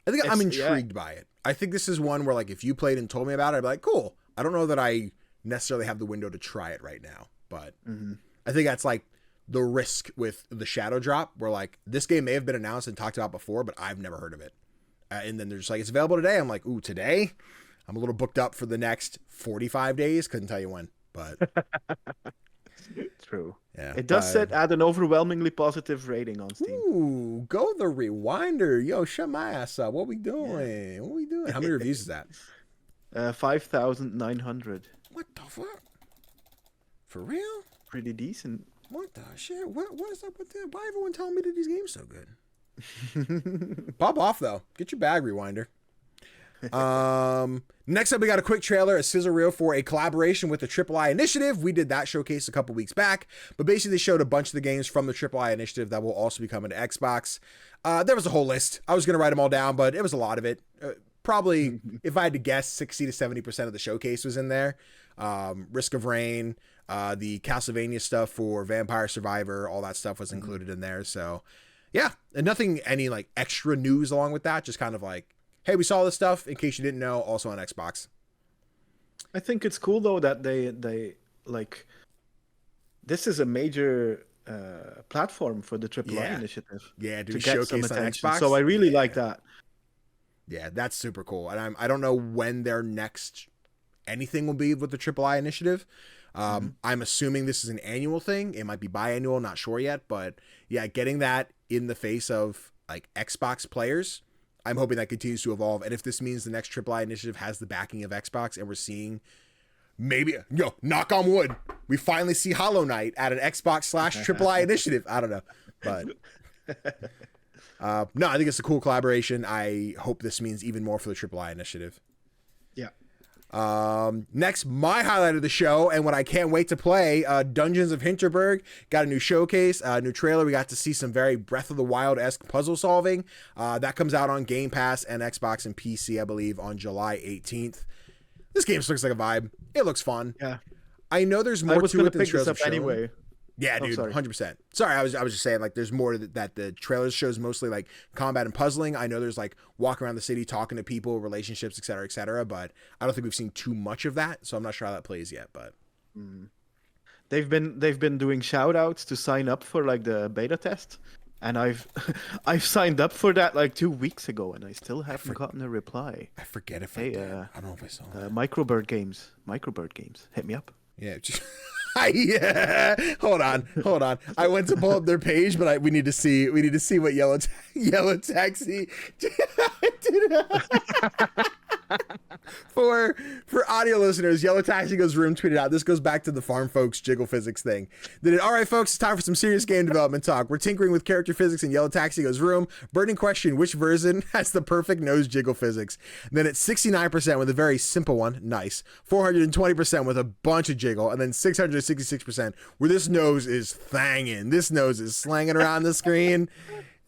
I think I'm intrigued by it. I think this is one where, like, if you played and told me about it, I'd be like, cool. I don't know that I necessarily have the window to try it right now, but I think that's like the risk with the Shadow Drop, where like this game may have been announced and talked about before, but I've never heard of it. And then they're just like, it's available today. I'm like, ooh, today? I'm a little booked up for the next 45 days. Couldn't tell you when, but true. Yeah, it does set at an overwhelmingly positive rating on Steam. Ooh, go the Rewinder. Yo, shut my ass up. What we doing? Yeah. What we doing? How many reviews is that? 5,900. What the fuck? For real? Pretty decent. What the shit? What is up with that? Why everyone telling me that these games so good? Pop off though. Get your bag, Rewinder. Next up, we got a quick trailer, a sizzle reel for a collaboration with the III Initiative. We did that showcase a couple weeks back, but basically they showed a bunch of the games from the III Initiative that will also be coming to Xbox. There was a whole list. I was going to write them all down, but it was a lot of it. Probably, if I had to guess, 60 to 70% of the showcase was in there. Risk of Rain, the Castlevania stuff for Vampire Survivor, all that stuff was included in there. So yeah, and nothing, any like extra news along with that, just kind of like, hey, we saw this stuff, in case you didn't know, also on Xbox. I think it's cool, though, that they like, this is a major platform for the III Initiative. Yeah, to get showcase on Xbox. So I really like that. Yeah, that's super cool. And I don't know when their next anything will be with the III Initiative. I'm assuming this is an annual thing. It might be biannual, not sure yet. But yeah, getting that in the face of like Xbox players, I'm hoping that continues to evolve. And if this means the next III Initiative has the backing of Xbox and we're seeing maybe, knock on wood, we finally see Hollow Knight at an Xbox /III Initiative. I don't know. But no, I think it's a cool collaboration. I hope this means even more for the III Initiative. Yeah. Next, my highlight of the show and what I can't wait to play, Dungeons of Hinterberg got a new showcase, a new trailer. We got to see some very Breath of the Wild-esque puzzle solving. That comes out on Game Pass and Xbox and PC, I believe, on July 18th. This game looks like a vibe. It looks fun. Yeah. I know there's more to it than the trailers have shown. Anyway. Yeah, dude, 100%. Sorry, I was just saying, like, there's more that the trailer shows mostly, like, combat and puzzling. I know there's, like, walking around the city, talking to people, relationships, et cetera, but I don't think we've seen too much of that, so I'm not sure how that plays yet, but... They've been doing shout-outs to sign up for, like, the beta test, and I've signed up for that, like, 2 weeks ago, and I still haven't gotten a reply. I forget if I did. I don't know if I saw that. Microbird Games, hit me up. Yeah, yeah. Hold on. I went to pull up their page, but we need to see what Yellow Taxi did. For audio listeners, Yellow Taxi Goes Room tweeted out, this goes back to the Farm Folks Jiggle Physics thing. All right, folks, it's time for some serious game development talk. We're tinkering with character physics in Yellow Taxi Goes Room. Burning question, which version has the perfect nose jiggle physics? And then it's 69% with a very simple one, nice. 420% with a bunch of jiggle, and then 666% where this nose is thanging. This nose is slanging around the screen.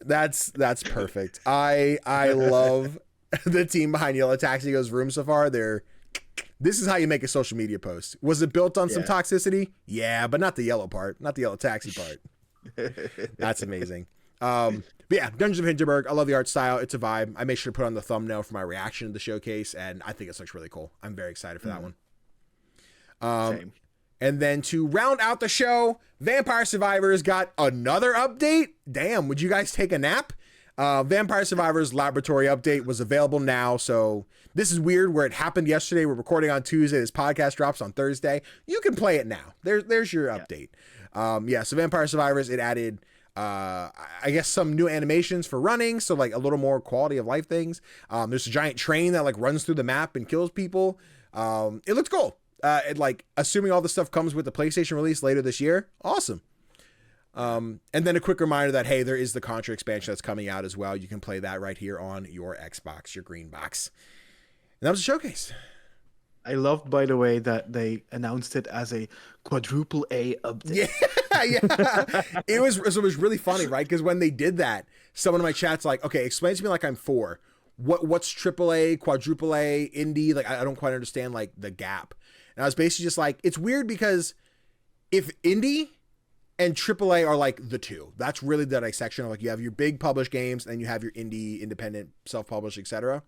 That's perfect. I love the team behind Yellow Taxi Goes Room so far. This is how you make a social media post. Was it built on some toxicity? Yeah, but not the yellow part, not the Yellow Taxi part. That's amazing. But yeah, Dungeons of Hinterberg, I love the art style. It's a vibe. I made sure to put on the thumbnail for my reaction to the showcase, and I think it looks really cool. I'm very excited for that one. Same. And then to round out the show, Vampire Survivors got another update. Damn, would you guys take a nap? Vampire Survivors Laboratory update was available now, so this is weird where it happened yesterday. We're recording on Tuesday. This podcast drops on Thursday. You can play it now. There's your update. So Vampire Survivors, it added, I guess, some new animations for running, so like a little more quality of life things. There's a giant train that like runs through the map and kills people. It looks cool. Assuming all the stuff comes with the PlayStation release later this year, awesome. And then a quick reminder that, hey, there is the Contra expansion that's coming out as well. You can play that right here on your Xbox, your green box. And that was a showcase. I loved, by the way, that they announced it as a quadruple A update. Yeah. It was really funny, right? Because when they did that, someone in my chat's like, okay, explain to me like I'm 4. What's AAA, quadruple A, indie? Like, I don't quite understand like the gap. And I was basically just like, it's weird because if indie and AAA are like the two, that's really the dissection of like, you have your big published games and you have your indie, independent, self-published, etc.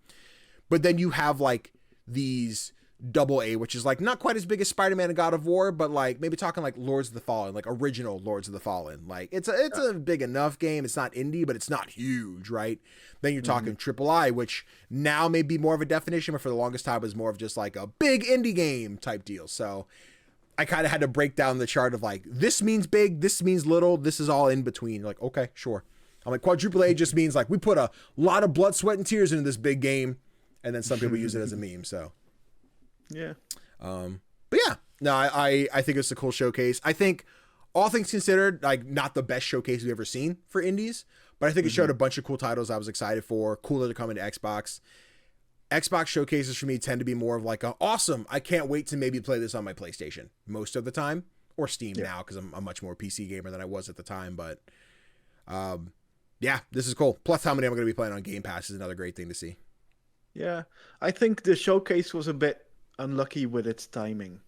But then you have like these double A, which is like not quite as big as Spider-Man and God of War, but like maybe talking like Lords of the Fallen, like original Lords of the Fallen. Like it's a big enough game. It's not indie, but it's not huge, right? Then you're talking triple I, which now may be more of a definition, but for the longest time was more of just like a big indie game type deal. So I kind of had to break down the chart of like, this means big, this means little, this is all in between. Like, okay, sure. I'm like, quadruple A just means like we put a lot of blood, sweat, and tears into this big game, and then some people use it as a meme. So yeah. But yeah, no, I think it's a cool showcase. I think all things considered, like not the best showcase we've ever seen for indies, but I think it showed a bunch of cool titles I was excited for, cooler to come into Xbox. Xbox showcases for me tend to be more of like awesome, I can't wait to maybe play this on my PlayStation most of the time, or Steam now, because I'm a much more PC gamer than I was at the time. But yeah, this is cool. Plus how many I'm going to be playing on Game Pass is another great thing to see. Yeah, I think the showcase was a bit unlucky with its timing.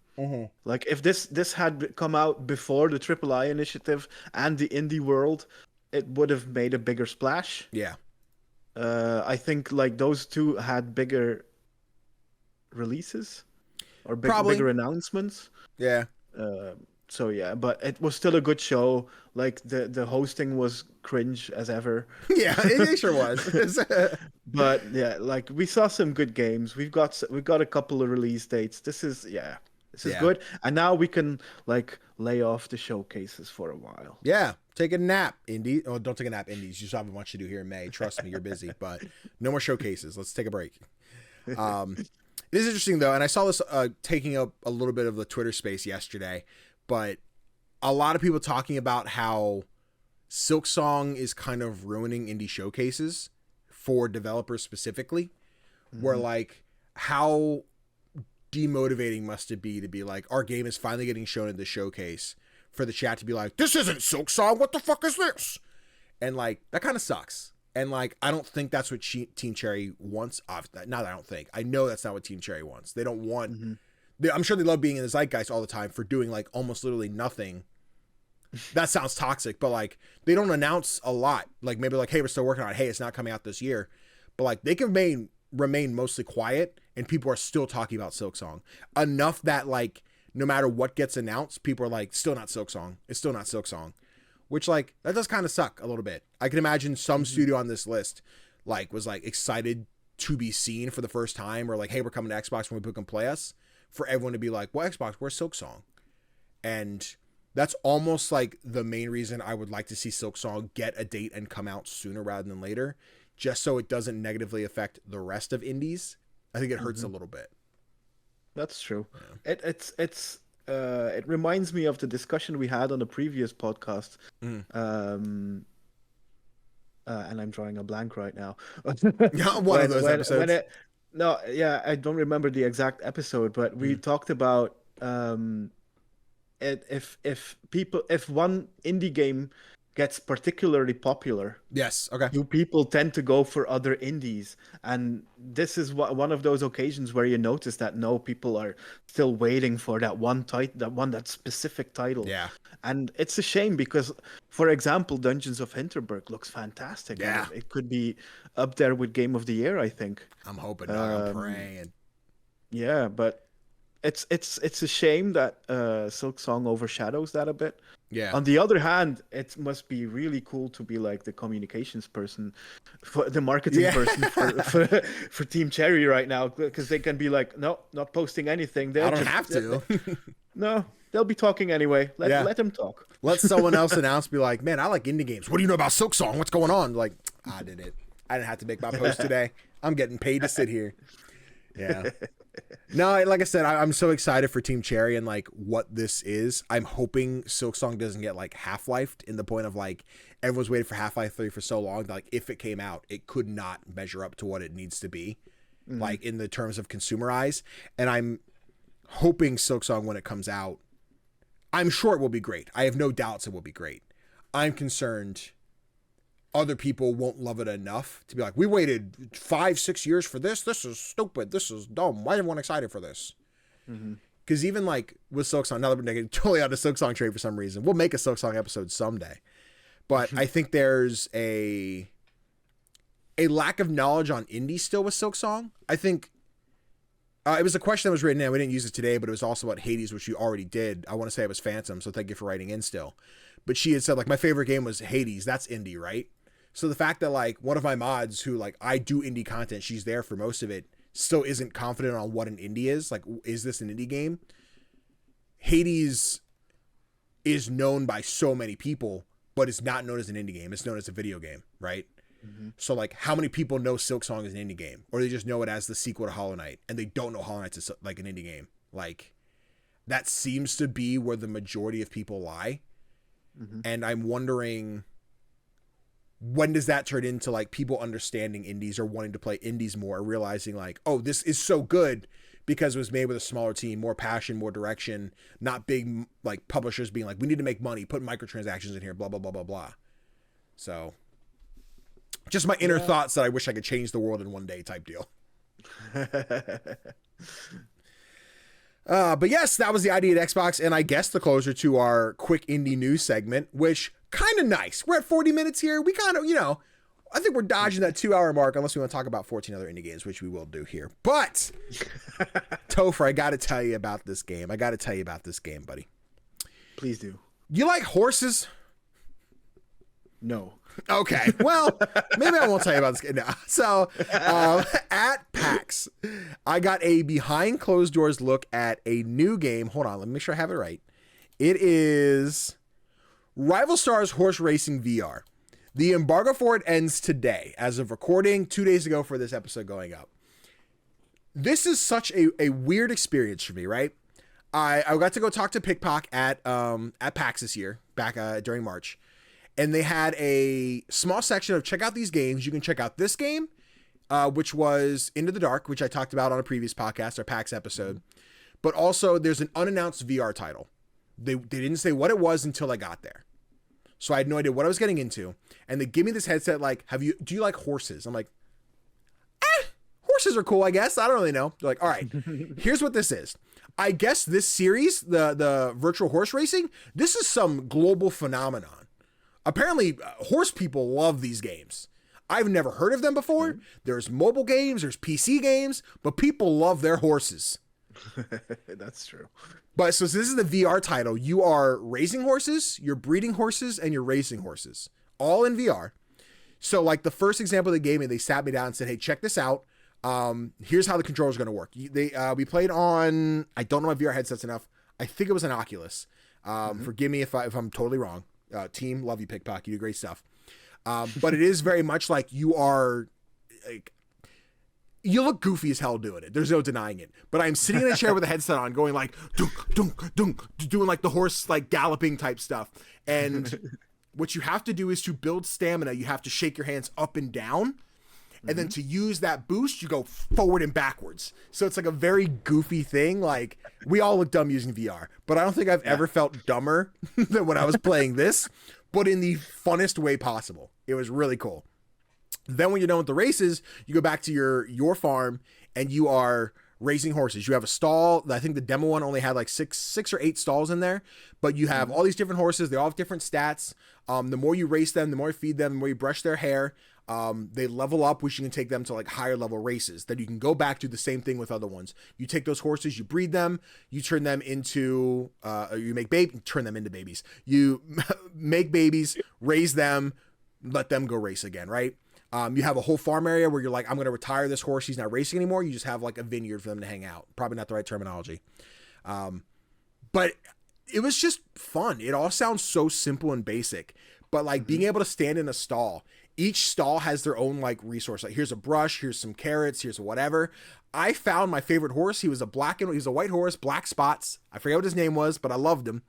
Like if this had come out before the AAA initiative and the indie world, it would have made a bigger splash. Yeah. I think like those two had bigger releases or bigger announcements. Yeah. So yeah, but it was still a good show. Like the hosting was cringe as ever. Yeah, it sure was. But yeah, like we saw some good games. We've got a couple of release dates. This is good. And now we can like lay off the showcases for a while. Yeah, take a nap, indie. Oh, don't take a nap, indies. You still have much to do here in May. Trust me, you're busy. But no more showcases. Let's take a break. This is interesting though, and I saw this taking up a little bit of the Twitter space yesterday. But a lot of people talking about how Silksong is kind of ruining indie showcases for developers specifically, where like how demotivating must it be to be like, our game is finally getting shown in the showcase, for the chat to be like, this isn't Silksong, what the fuck is this? And like, that kind of sucks. And like, I don't think that's what Team Cherry wants. Not that I don't think. I know that's not what Team Cherry wants. They don't want... I'm sure they love being in the zeitgeist all the time for doing like almost literally nothing. That sounds toxic, but like they don't announce a lot. Like maybe like, hey, we're still working on it. Hey, it's not coming out this year. But like they can remain mostly quiet and people are still talking about Silksong enough that like no matter what gets announced, people are like, still not Silksong. It's still not Silksong, which like that does kind of suck a little bit. I can imagine some studio on this list like was like excited to be seen for the first time, or like, hey, we're coming to Xbox when we can play us. For everyone to be like, well, Xbox, where's Silksong? And that's almost like the main reason I would like to see Silksong get a date and come out sooner rather than later, just so it doesn't negatively affect the rest of indies. I think it hurts a little bit. That's true. Yeah. It reminds me of the discussion we had on the previous podcast. And I'm drawing a blank right now. One of those episodes. I don't remember the exact episode, but we talked about if one indie game gets particularly popular, Yes. Okay. do people tend to go for other indies? And this is one of those occasions where you notice that no, people are still waiting for that specific title. Yeah. And it's a shame because, for example, Dungeons of Hinterberg looks fantastic. Yeah. And it could be up there with Game of the Year, I think. I'm hoping. I'm praying. Yeah, but it's a shame that Silk Song overshadows that a bit. Yeah. On the other hand, it must be really cool to be like the communications person, for the marketing person for Team Cherry right now, because they can be like, no, not posting anything. I don't have to. No, they'll be talking anyway. Let them talk. Let someone else announce, be like, man, I like indie games. What do you know about Silk Song? What's going on? Like, I did it. I didn't have to make my post today. I'm getting paid to sit here. Yeah. No, like I said, I'm so excited for Team Cherry and like what this is. I'm hoping Silksong doesn't get like Half-Lifed in the point of like everyone's waited for Half-Life 3 for so long. Like if it came out, it could not measure up to what it needs to be, like in the terms of consumer eyes. And I'm hoping Silksong when it comes out, I'm sure it will be great. I have no doubts it will be great. I'm concerned other people won't love it enough to be like, we waited 5-6 years for this. This is stupid. This is dumb. Why is everyone excited for this? Because even like with Silksong, now that we're getting totally out of Silksong trade for some reason, we'll make a Silksong episode someday. But I think there's a lack of knowledge on indie still with Silksong. I think it was a question that was written in. We didn't use it today, but it was also about Hades, which you already did. I want to say it was Phantom, so thank you for writing in still. But she had said, like, my favorite game was Hades. That's indie, right? So the fact that, like, one of my mods who, like, I do indie content, she's there for most of it, still isn't confident on what an indie is. Like, is this an indie game? Hades is known by so many people, but it's not known as an indie game. It's known as a video game, right? So, like, how many people know Silksong is an indie game? Or they just know it as the sequel to Hollow Knight, and they don't know Hollow Knight's like an indie game. Like, that seems to be where the majority of people lie. And I'm wondering, when does that turn into like people understanding indies or wanting to play indies more, or realizing like, oh, this is so good because it was made with a smaller team, more passion, more direction, not big like publishers being like, we need to make money, put microtransactions in here, blah, blah, blah, blah, blah. So just my inner thoughts that I wish I could change the world in one day type deal. But yes, that was the ID at Xbox, and I guess the closer to our quick indie news segment, which kind of nice. We're at 40 minutes here. We kind of, I think we're dodging that 2-hour mark unless we want to talk about 14 other indie games, which we will do here. But Tofr, I got to tell you about this game. Buddy. Please do. You like horses? No. Okay, well, maybe I won't tell you about this game now. So, at PAX, I got a behind closed doors look at a new game. Hold on, let me make sure I have it right. It is Rival Stars Horse Racing VR. The embargo for it ends today, as of recording 2 days ago for this episode going up. This is such a weird experience for me, right? I got to go talk to Pickpock at PAX this year, back during March. And they had a small section of check out these games. You can check out this game, which was Into the Dark, which I talked about on a previous podcast, our PAX episode. But also there's an unannounced VR title. They didn't say what it was until I got there. So I had no idea what I was getting into. And they give me this headset like, do you like horses? I'm like, horses are cool, I guess. I don't really know. They're like, all right, here's what this is. I guess this series, the virtual horse racing, this is some global phenomenon. Apparently, horse people love these games. I've never heard of them before. There's mobile games, there's PC games, but people love their horses. That's true. But so this is the VR title. You are raising horses, you're breeding horses, and you're racing horses. All in VR. So like the first example they gave me, they sat me down and said, hey, check this out. Here's how the controller is going to work. We played on, I don't know my VR headsets enough. I think it was an Oculus. Forgive me if I'm totally wrong. Team, love you, Pickpock. You do great stuff. But it is very much like you are, like, you look goofy as hell doing it. There's no denying it. But I'm sitting in a chair with a headset on going like, dunk, dunk, dunk, doing like the horse, like galloping type stuff. And what you have to do is to build stamina. You have to shake your hands up and down. And then to use that boost, you go forward and backwards. So it's like a very goofy thing. Like, we all look dumb using VR, but I don't think I've ever felt dumber than when I was playing this. but in the funnest way possible. It was really cool. Then when you're done with the races, you go back to your farm and you are racing horses. You have a stall. I think the demo one only had like six or eight stalls in there, but you have all these different horses. They all have different stats. The more you race them, the more you feed them, the more you brush their hair, they level up, which you can take them to like higher level races. Then you can go back to the same thing with other ones. You take those horses, you breed them, you turn them into, turn them into babies. You make babies, raise them, let them go race again, right? You have a whole farm area where you're like, I'm going to retire this horse. He's not racing anymore. You just have like a vineyard for them to hang out. Probably not the right terminology. But it was just fun. It all sounds so simple and basic, but like being able to stand in a stall, each stall has their own like resource. Like here's a brush, here's some carrots, here's whatever. I found my favorite horse. He was a white horse, black spots. I forget what his name was, but I loved him.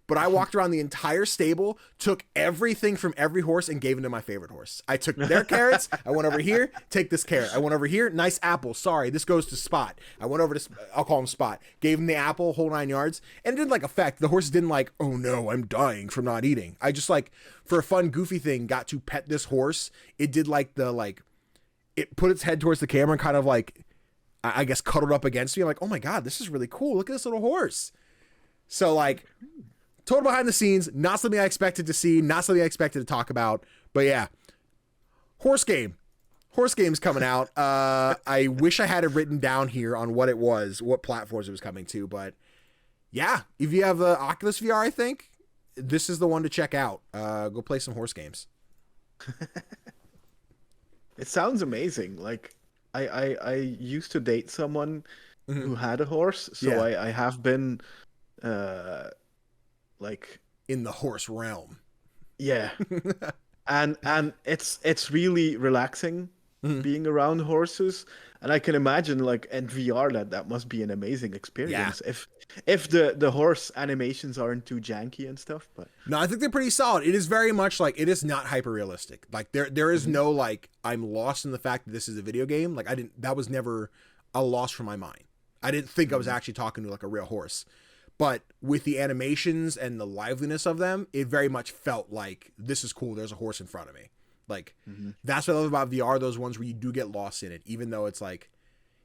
But I walked around the entire stable, took everything from every horse and gave them to my favorite horse. I took their carrots. I went over here, take this carrot. I went over here, nice apple. Sorry, this goes to Spot. I went over to, I'll call him Spot. Gave him the apple, whole 9 yards. And it didn't like affect. The horse didn't like, oh no, I'm dying from not eating. I just like, for a fun, goofy thing, got to pet this horse. It did like it put its head towards the camera and kind of like, I guess cuddled up against me. I'm like, oh my God, this is really cool. Look at this little horse. So like, total behind the scenes, not something I expected to see, not something I expected to talk about, but yeah. Horse game's coming out. I wish I had it written down here on what it was, what platforms it was coming to, but yeah, if you have Oculus VR, I think this is the one to check out. Go play some horse games. It sounds amazing. Like I used to date someone who had a horse, so yeah. I have been like in the horse realm. Yeah. and it's really relaxing being around horses, and I can imagine like in VR that must be an amazing experience. Yeah. If the horse animations aren't too janky and stuff, but no, I think they're pretty solid. It is very much like, it is not hyper realistic. Like there is no like, I'm lost in the fact that this is a video game. Like that was never a loss from my mind. I didn't think I was actually talking to like a real horse. But with the animations and the liveliness of them, it very much felt like, this is cool. There's a horse in front of me. Like, that's what I love about VR, those ones where you do get lost in it, even though it's like,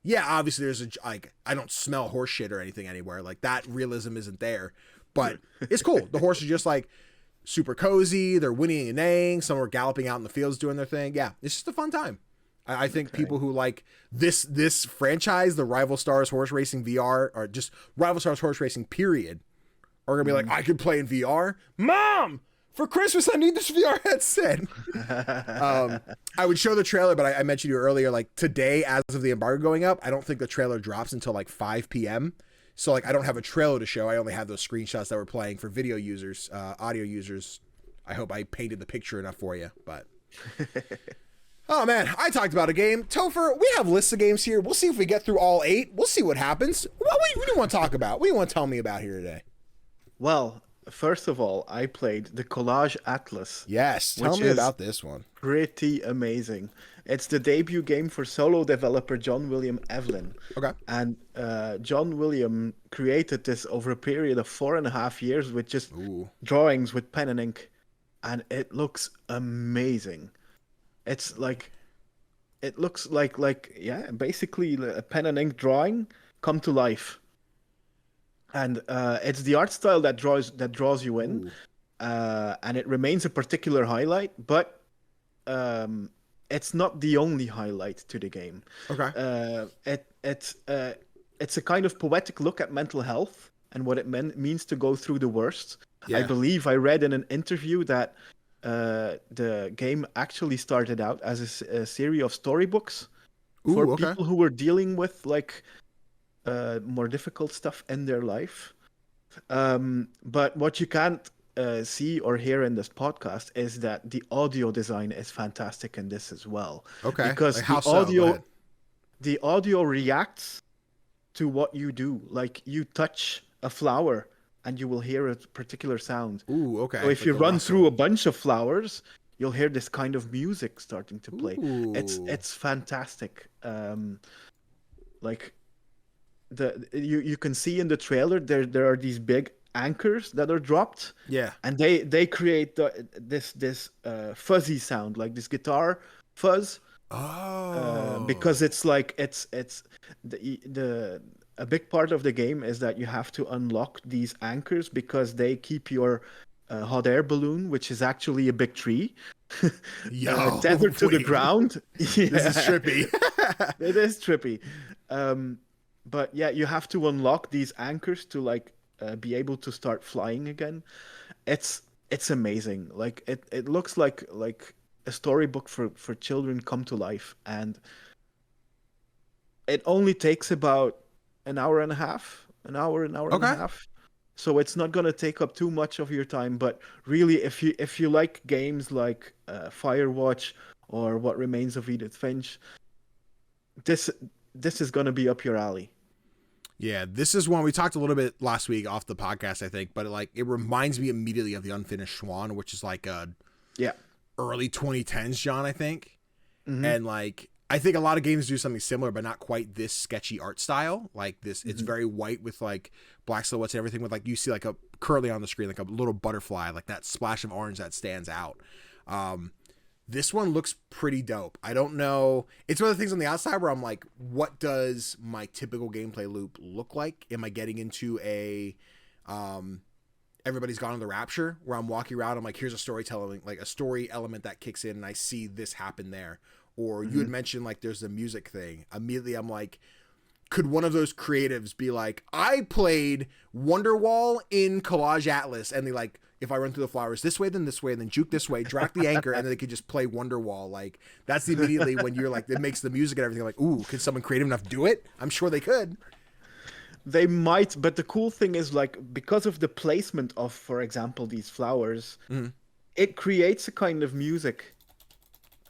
yeah, obviously there's I don't smell horse shit or anything anywhere. Like, that realism isn't there. But it's cool. The horses are just like super cozy. They're whinnying and neighing. Some are galloping out in the fields doing their thing. Yeah, it's just a fun time. I think people who like this franchise, the Rival Stars Horse Racing VR, or just Rival Stars Horse Racing period, are gonna be like, I could play in VR. Mom, for Christmas I need this VR headset. I would show the trailer, but I mentioned you earlier, like today, as of the embargo going up, I don't think the trailer drops until like 5 p.m. So like I don't have a trailer to show. I only have those screenshots that we're playing for video users, audio users. I hope I painted the picture enough for you, but. Oh man, I talked about a game. Tofr, we have lists of games here. We'll see if we get through all 8. We'll see what happens. What do you want to talk about? What do you want to tell me about here today? Well, first of all, I played the Collage Atlus. Yes, tell me about this one. Pretty amazing. It's the debut game for solo developer John William Evelyn. Okay. And John William created this over a period of 4.5 years with just drawings with pen and ink. And it looks amazing. It's like, it looks like basically a pen and ink drawing come to life, and it's the art style that draws you in, and it remains a particular highlight, but it's not the only highlight to the game. Okay. It's a kind of poetic look at mental health and what it means to go through the worst. Yeah. I believe I read in an interview that. The game actually started out as a series of storybooks for people who were dealing with like more difficult stuff in their life. But what you can't see or hear in this podcast is that the audio design is fantastic in this as well. Okay. Because like the audio reacts to what you do. Like you touch a flower and you will hear a particular sound. Ooh, okay. So if you run through a bunch of flowers, you'll hear this kind of music starting to play. Ooh. It's fantastic. Like you can see in the trailer there are these big anchors that are dropped. Yeah. And they create this fuzzy sound, like this guitar fuzz. Oh. Because it's like it's the a big part of the game is that you have to unlock these anchors because they keep your hot air balloon, which is actually a big tree, tethered to the wait. ground. Yeah, This is trippy. it is trippy. But yeah, you have to unlock these anchors to like be able to start flying again. It's amazing. Like it looks like a storybook for children come to life, and it only takes about an hour and a half, an hour and Okay. a half. So it's not going to take up too much of your time, but really if you like games like Firewatch or What Remains of Edith Finch, this is going to be up your alley. Yeah, this is one we talked a little bit last week off the podcast, I think, but it reminds me immediately of The Unfinished Swan, which is like a early 2010s John, I think. Mm-hmm. And like I think a lot of games do something similar, but not quite this sketchy art style. Like this, mm-hmm. It's very white with like black silhouettes and everything. With like you see like a currently on the screen like a little butterfly, like that splash of orange that stands out. This one looks pretty dope. I don't know. It's one of the things on the outside where I'm like, what does my typical gameplay loop look like? Am I getting into a Everybody's Gone to the Rapture where I'm walking around, I'm like, here's a storytelling, like a story element that kicks in and I see this happen there. Or you had mentioned like there's the music thing. Immediately I'm like, could one of those creatives be like, I played Wonderwall in Collage Atlus, and they like, if I run through the flowers this way, then juke this way, drag the anchor, and then they could just play Wonderwall. Like that's immediately when you're like, it makes the music and everything like, ooh, could someone creative enough do it? I'm sure they could. They might, but the cool thing is like because of the placement of, for example, these flowers, it creates a kind of music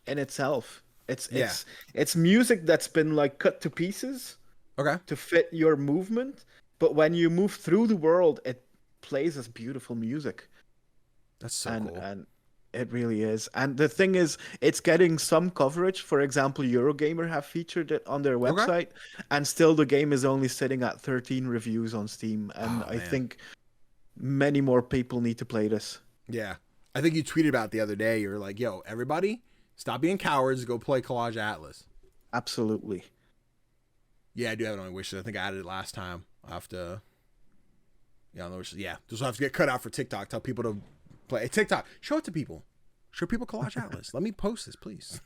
in itself. It's music that's been like cut to pieces, to fit your movement. But when you move through the world, it plays as beautiful music. That's so cool. And it really is. And the thing is, it's getting some coverage. For example, Eurogamer have featured it on their website, and still the game is only sitting at 13 reviews on Steam. And I think many more people need to play this. Yeah. I think you tweeted about it the other day. You were like, yo, everybody, stop being cowards. Go play Collage Atlus. Absolutely. Yeah, I do have it on my wish list. I think I added it last time. I'll have to... Yeah, this will have to get cut out for TikTok. Tell people to play. Hey, TikTok, show it to people. Show people Collage Atlus. Let me post this, please.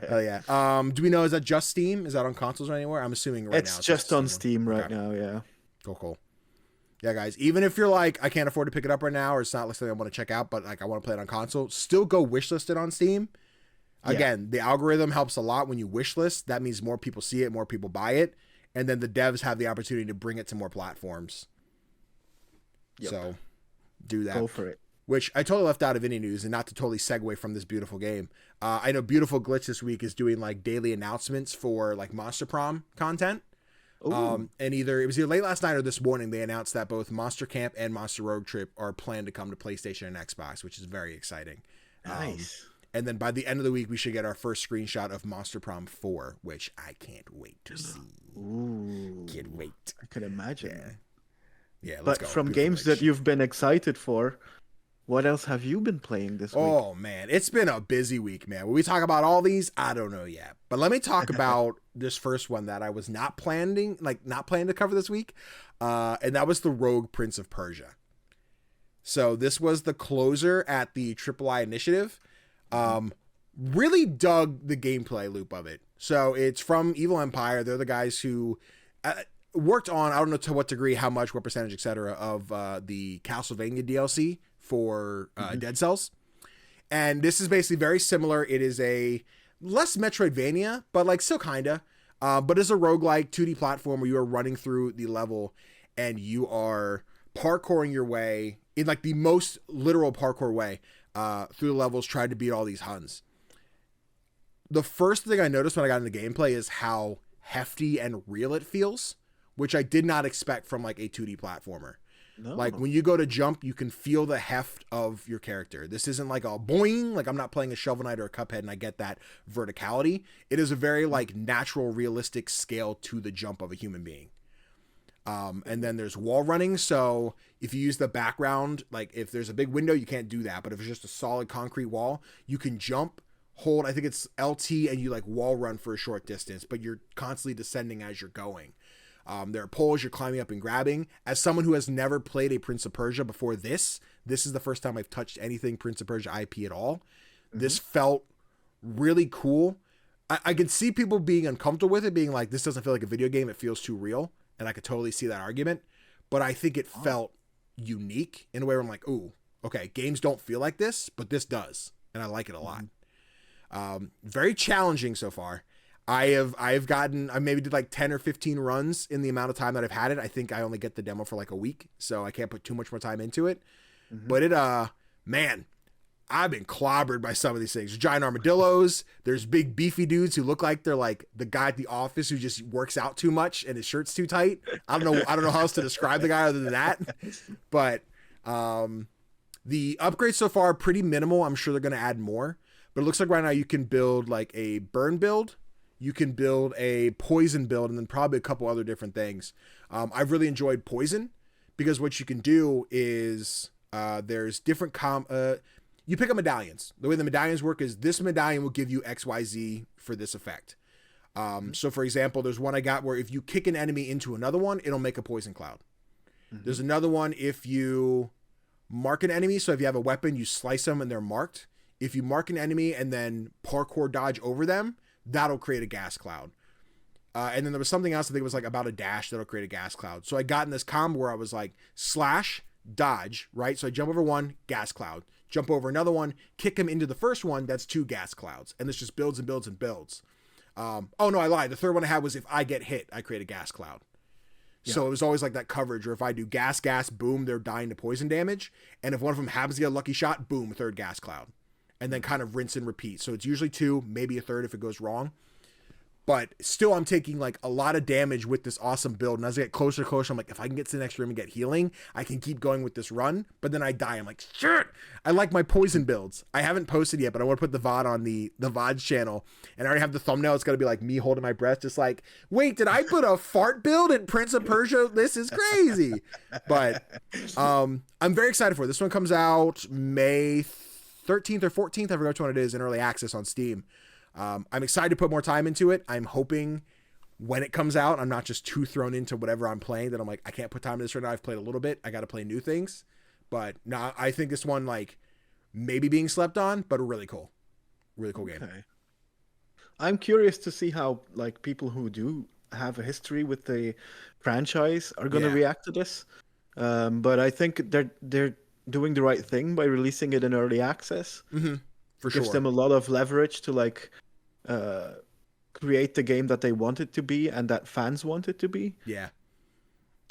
Oh, yeah. Do we know, is that just Steam? Is that on consoles or anywhere? I'm assuming right now. It's just on Steam right now, yeah. Cool. Yeah, guys, even if you're like, I can't afford to pick it up right now, or it's not something I want to check out, but like I want to play it on console, still go wishlist it on Steam. Again, the algorithm helps a lot when you wishlist. That means more people see it, more people buy it, and then the devs have the opportunity to bring it to more platforms. Yep. So, do that. Go for it. Which I totally left out of any news, and not to totally segue from this beautiful game. I know Beautiful Glitch this week is doing like daily announcements for like Monster Prom content. And it was either late last night or this morning, they announced that both Monster Camp and Monster Road Trip are planned to come to PlayStation and Xbox, which is very exciting. Nice. And then by the end of the week, we should get our first screenshot of Monster Prom 4, which I can't wait to see. Ooh. Can't wait. I can imagine. Yeah, let's but go. From games that you've been excited for, what else have you been playing this week? Oh, man. It's been a busy week, man. When we talk about all these, I don't know yet. But let me talk about this first one that I was not planning to cover this week. And that was the Rogue Prince of Persia. So this was the closer at the III Initiative. Really dug the gameplay loop of it. So it's from Evil Empire. They're the guys who worked on, I don't know to what degree, how much, what percentage, etc. of the Castlevania DLC for Dead Cells. And this is basically very similar. It is a less Metroidvania, but like still kinda. But it's a roguelike 2D platform where you are running through the level and you are parkouring your way in like the most literal parkour way through the levels, trying to beat all these Huns. The first thing I noticed when I got into gameplay is how hefty and real it feels, which I did not expect from like a 2D platformer. No. Like when you go to jump, you can feel the heft of your character. This isn't like a boing, like I'm not playing a Shovel Knight or a Cuphead and I get that verticality. It is a very like natural, realistic scale to the jump of a human being. And then there's wall running. So if you use the background, like if there's a big window, you can't do that. But if it's just a solid concrete wall, you can jump, hold, I think it's LT, and you like wall run for a short distance, but you're constantly descending as you're going. There are poles you're climbing up and grabbing. As someone who has never played a Prince of Persia before this is the first time I've touched anything Prince of Persia IP at all. This felt really cool. I can see people being uncomfortable with it, being like, this doesn't feel like a video game. It feels too real. And I could totally see that argument. But I think it felt unique in a way where I'm like, ooh, okay, games don't feel like this, but this does. And I like it a lot. Very challenging so far. I've gotten, I maybe did like 10 or 15 runs in the amount of time that I've had it. I think I only get the demo for like a week, so I can't put too much more time into it. But it, man, I've been clobbered by some of these things. There's giant armadillos. There's big beefy dudes who look like they're like the guy at the office who just works out too much and his shirt's too tight. I don't know how else to describe the guy other than that. But the upgrades so far are pretty minimal. I'm sure they're going to add more. But it looks like right now you can build like a burn build. You can build a poison build, and then probably a couple other different things. I've really enjoyed poison because what you can do is there's different you pick up medallions. The way the medallions work is this medallion will give you XYZ for this effect. So for example, there's one I got where if you kick an enemy into another one, it'll make a poison cloud. There's another one if you mark an enemy. So if you have a weapon, you slice them and they're marked. If you mark an enemy and then parkour dodge over them, that'll create a gas cloud. And then there was something else, I think it was like about a dash that'll create a gas cloud. So I got in this combo where I was like slash, dodge, right? So I jump over one, gas cloud. Jump over another one, kick him into the first one, that's 2 gas clouds. And this just builds and builds and builds. Oh no, I lied. The third one I had was if I get hit, I create a gas cloud. Yeah. So it was always like that coverage where if I do gas, boom, they're dying to poison damage. And if one of them happens to get a lucky shot, boom, 3rd gas cloud. And then kind of rinse and repeat. So it's usually 2, maybe a 3rd if it goes wrong. But still, I'm taking like a lot of damage with this awesome build. And as I get closer and closer, I'm like, if I can get to the next room and get healing, I can keep going with this run. But then I die. I'm like, shit. I like my poison builds. I haven't posted yet, but I want to put the VOD on the VOD's channel. And I already have the thumbnail. It's going to be like me holding my breath, just like, wait, did I put a fart build in Prince of Persia? This is crazy. But I'm very excited for it. This one comes out May 13th or 14th. I forgot which one it is, in early access on Steam. I'm excited to put more time into it. I'm hoping when it comes out, I'm not just too thrown into whatever I'm playing that I'm like, I can't put time into this right now. I've played a little bit. I got to play new things. But no, I think this one, like, maybe being slept on, but really cool. Really cool game. Okay. I'm curious to see how, like, people who do have a history with the franchise are going to react to this. But I think they're doing the right thing by releasing it in early access. For sure. Gives them a lot of leverage to, like, create the game that they want it to be and that fans want it to be. Yeah.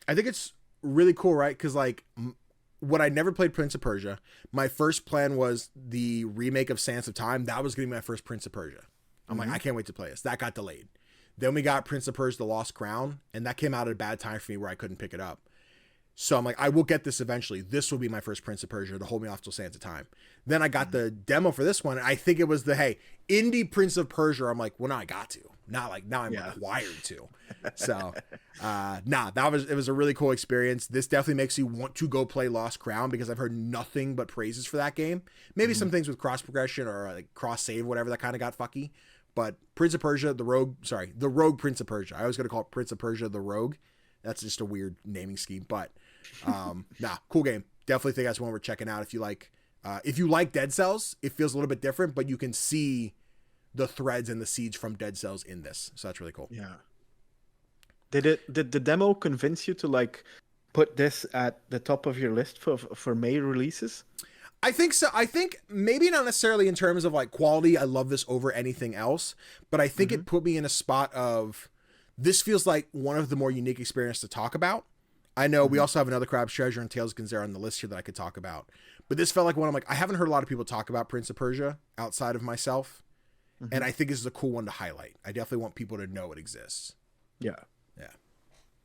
I think it's really cool, right? Because, like, when I never played Prince of Persia, my first plan was the remake of Sands of Time. That was going to be my first Prince of Persia. I'm like, I can't wait to play this. That got delayed. Then we got Prince of Persia: The Lost Crown, and that came out at a bad time for me where I couldn't pick it up. So I'm like, I will get this eventually. This will be my first Prince of Persia to hold me off till Sands of Time. Then I got the demo for this one. I think it was the, hey, indie Prince of Persia. I'm like, well, now I got to. Not like, now I'm required to. So, it was a really cool experience. This definitely makes you want to go play Lost Crown because I've heard nothing but praises for that game. Maybe some things with cross progression or like cross save, whatever, that kind of got fucky. But Prince of Persia, the Rogue Prince of Persia. I always going to call it Prince of Persia, the Rogue. That's just a weird naming scheme, but cool game. Definitely think that's one we're checking out. If you like Dead Cells, it feels a little bit different, but you can see the threads and the seeds from Dead Cells in this. So that's really cool. Yeah. Did the demo convince you to, like, put this at the top of your list for May releases? I think so. I think maybe not necessarily in terms of like quality. I love this over anything else, but I think it put me in a spot of, this feels like one of the more unique experiences to talk about. I know we also have another Crab's Treasure and Tales of Kenzera on the list here that I could talk about. But this felt like one I'm like, I haven't heard a lot of people talk about Prince of Persia outside of myself. And I think this is a cool one to highlight. I definitely want people to know it exists. Yeah. Yeah.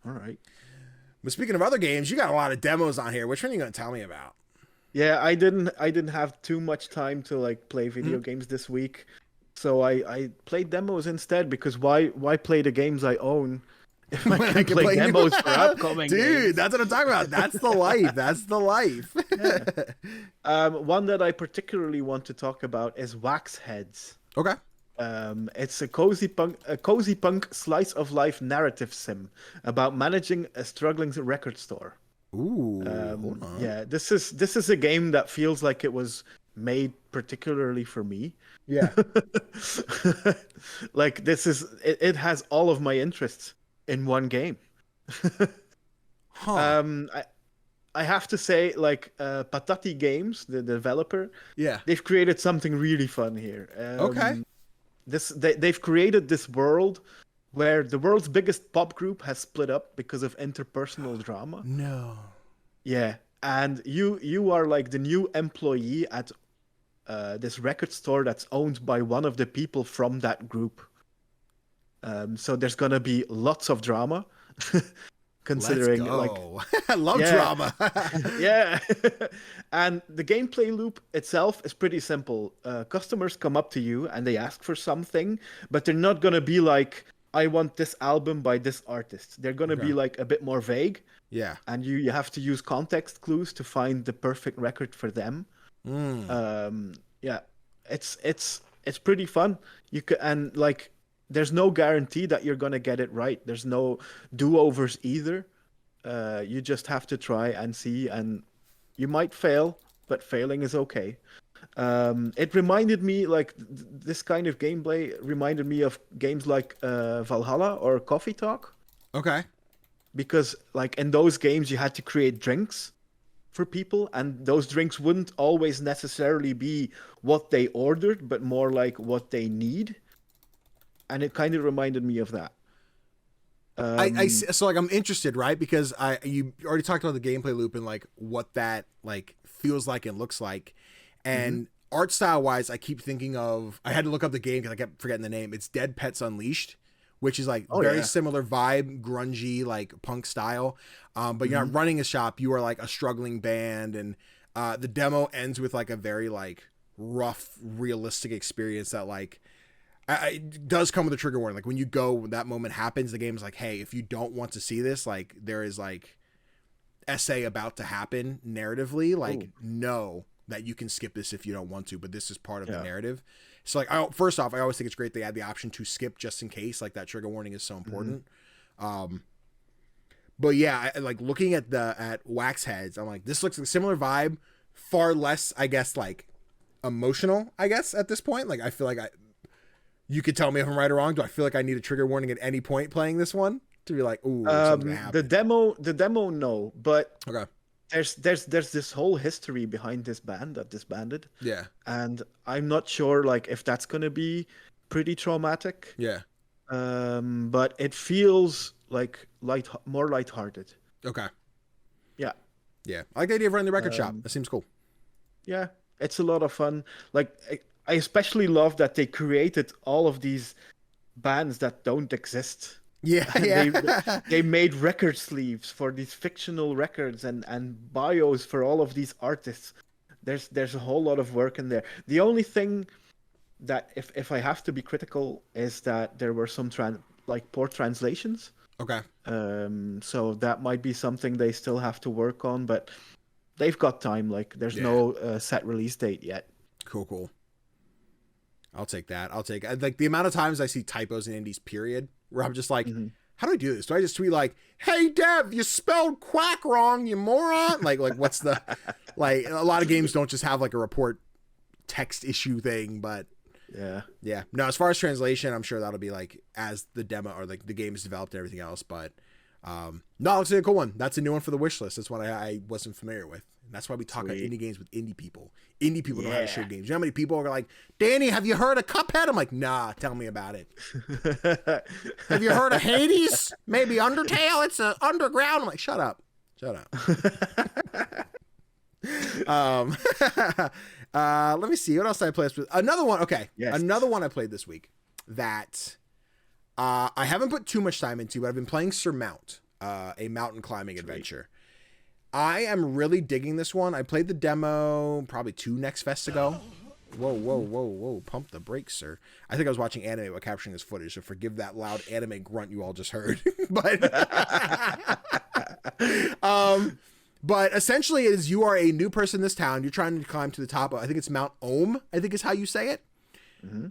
All right. But speaking of other games, you got a lot of demos on here. Which one are you going to tell me about? Yeah, I didn't have too much time to, like, play video games this week. So I played demos instead because why play the games I own if I can play demos for upcoming games. That's what I'm talking about. That's the life. That's the life. One that I particularly want to talk about is Wax Heads. Okay. It's a cozy punk slice of life narrative sim about managing a struggling record store. Ooh. Hold on. Yeah, this is a game that feels like it was made particularly for me. Yeah. Like it has all of my interests in one game. Huh. I have to say, like, Patati Games, the developer, Yeah. they've created something really fun here. Okay. They've created this world where the world's biggest pop group has split up because of interpersonal drama. No. Yeah, and you are like the new employee at this record store that's owned by one of the people from that group. So there's gonna be lots of drama. Considering, Let's go. I love Yeah. drama. yeah. And the gameplay loop itself is pretty simple. Customers come up to you and they ask for something, but they're not going to be like, I want this album by this artist. They're going to Okay. be like a bit more vague, Yeah. and you have to use context clues to find the perfect record for them. Yeah, it's pretty fun. You can, and like, there's no guarantee that you're gonna get it right. There's no do-overs either. You just have to try and see, and you might fail, but failing is okay. It reminded me, like, this kind of gameplay reminded me of games like Valhalla or Coffee Talk, Okay. because like in those games you had to create drinks for people, and those drinks wouldn't always necessarily be what they ordered, but more like what they need. And it kind of reminded me of that. I so like I'm interested, right? Because you already talked about the gameplay loop and like what that like feels like and looks like, and art style wise, I keep thinking of. I had to look up the game because I kept forgetting the name. It's Dead Pets Unleashed, which is like very similar vibe, grungy, like punk style. But you're not running a shop. You are like a struggling band, and the demo ends with like a very like rough, realistic experience that like. It does come with a trigger warning. Like when you go, when that moment happens, the game's like, hey, if you don't want to see this, like there is like essay about to happen narratively, like know that you can skip this if you don't want to, but this is part of the narrative. So like, first off, I always think it's great they add the option to skip just in case, like that trigger warning is so important. But yeah, I, like looking at Wax Heads, I'm like, this looks like a similar vibe, far less, I guess, like emotional, I guess at this point. Like I feel like you could tell me if I'm right or wrong. Do I feel like I need a trigger warning at any point playing this one to be like, ooh, something gonna happen? The demo, no, but Okay. There's this whole history behind this band that disbanded. Yeah. And I'm not sure like if that's gonna be pretty traumatic. Yeah. But it feels like more lighthearted. Okay. Yeah. Yeah. I like the idea of running the record shop. That seems cool. Yeah, it's a lot of fun. Like I especially love that they created all of these bands that don't exist. Yeah, yeah. They made record sleeves for these fictional records and bios for all of these artists. There's a whole lot of work in there. The only thing that if I have to be critical is that there were some poor translations. Okay. So that might be something they still have to work on, but they've got time. Like there's no set release date yet. Cool. I'll take that. Like the amount of times I see typos in indies, period, where I'm just like, how do I do this? Do I just tweet like, hey Dev, you spelled quack wrong, you moron? Like what's the, like a lot of games don't just have like a report text issue thing, but yeah. No, as far as translation, I'm sure that'll be like as the demo or like the game is developed and everything else, but no, it's a cool one. That's a new one for the wish list. That's one I wasn't familiar with. And that's why we talk about indie games with indie people. Indie people know how to share games. You know how many people are like, Danny, have you heard of Cuphead? I'm like, nah, tell me about it. Have you heard of Hades? Maybe Undertale? It's underground. I'm like, shut up. Let me see. What else did I play this with? Another one. Okay. Yes. Another one I played this week that I haven't put too much time into, but I've been playing Surmount, a mountain climbing adventure. I am really digging this one. I played the demo probably 2 Next Fest ago. Whoa. Pump the brakes, sir. I think I was watching anime while capturing this footage, so forgive that loud anime grunt you all just heard. But essentially is you are a new person in this town. You're trying to climb to the top of, I think it's Mount Ohm, I think is how you say it. Mm-hmm.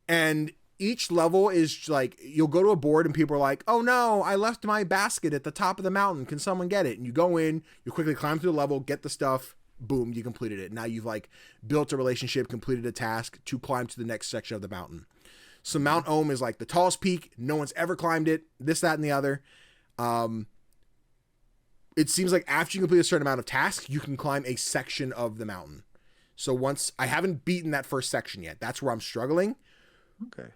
And each level is like, you'll go to a board and people are like, oh no, I left my basket at the top of the mountain. Can someone get it? And you go in, you quickly climb through the level, get the stuff, boom, you completed it. Now you've like built a relationship, completed a task to climb to the next section of the mountain. So Mount Ohm is like the tallest peak. No one's ever climbed it. This, that, and the other. It seems like after you complete a certain amount of tasks, you can climb a section of the mountain. So once I haven't beaten that first section yet, that's where I'm struggling. Okay.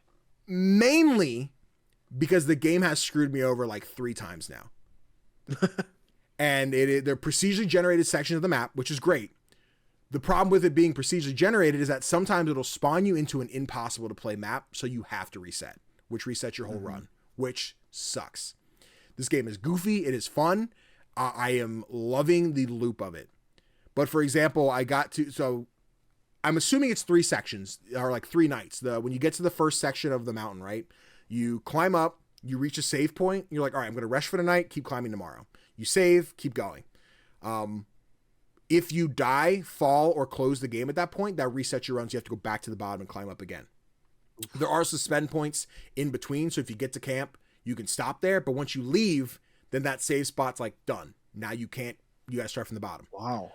Mainly because the game has screwed me over like 3 times now. And they're procedurally generated sections of the map, which is great. The problem with it being procedurally generated is that sometimes it'll spawn you into an impossible to play map, so you have to reset, which resets your whole run, which sucks. This game is goofy. It is fun. I am loving the loop of it. But for example, so I'm assuming it's 3 sections, or like 3 nights. When you get to the first section of the mountain, right? You climb up, you reach a save point. You're like, all right, I'm going to rest for the night, keep climbing tomorrow. You save, keep going. If you die, fall, or close the game at that point, that resets your runs. You have to go back to the bottom and climb up again. There are suspend points in between. So if you get to camp, you can stop there. But once you leave, then that save spot's like done. Now you got to start from the bottom. Wow.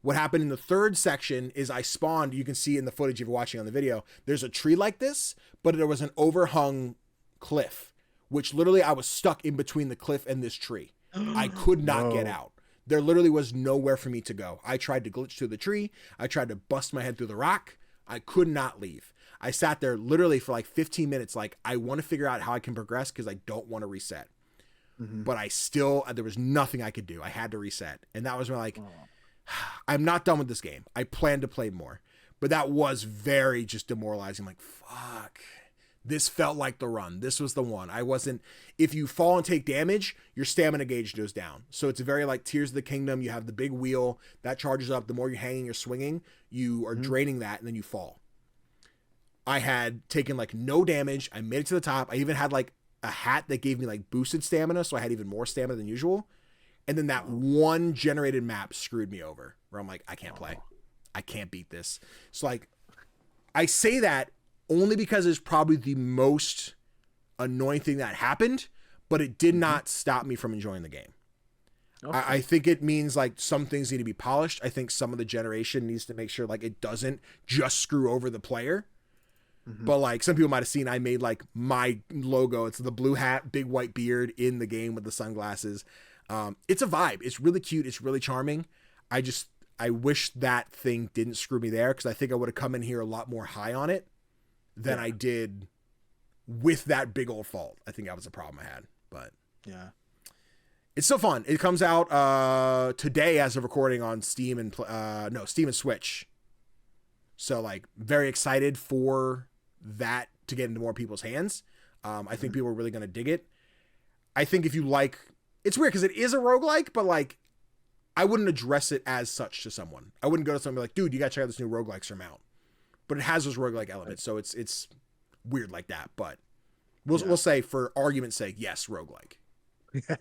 What happened in the third section is I spawned, you can see in the footage if you're watching on the video, there's a tree like this, but there was an overhung cliff, which literally I was stuck in between the cliff and this tree. I could not get out. There literally was nowhere for me to go. I tried to glitch through the tree. I tried to bust my head through the rock. I could not leave. I sat there literally for like 15 minutes. Like, I want to figure out how I can progress because I don't want to reset. Mm-hmm. But there was nothing I could do. I had to reset. And that was when like, I'm not done with this game. I plan to play more. But that was very just demoralizing. Like, fuck. This felt like the run. This was the one. If you fall and take damage, your stamina gauge goes down. So it's very like Tears of the Kingdom. You have the big wheel that charges up. The more you're hanging or swinging, you are draining that and then you fall. I had taken like no damage. I made it to the top. I even had like a hat that gave me like boosted stamina. So I had even more stamina than usual. And then that one generated map screwed me over where I'm like, I can't play. I can't beat this. So like, I say that only because it's probably the most annoying thing that happened, but it did not stop me from enjoying the game. Okay. I think it means like some things need to be polished. I think some of the generation needs to make sure like it doesn't just screw over the player. Mm-hmm. But like some people might have seen, I made like my logo. It's the blue hat, big white beard in the game with the sunglasses. It's a vibe. It's really cute. It's really charming. I wish that thing didn't screw me there because I think I would have come in here a lot more high on it than I did with that big old fault. I think that was a problem I had, but yeah, it's still fun. It comes out today as of recording on Steam and Steam and Switch. So like very excited for that to get into more people's hands. I think people are really going to dig it. I think if you like, it's weird because it is a roguelike, but like I wouldn't address it as such to someone. I wouldn't go to someone and be like, dude, you got to check out this new roguelike Surmount. But it has those roguelike elements, so it's weird like that. But we'll say for argument's sake, yes, roguelike. Yeah.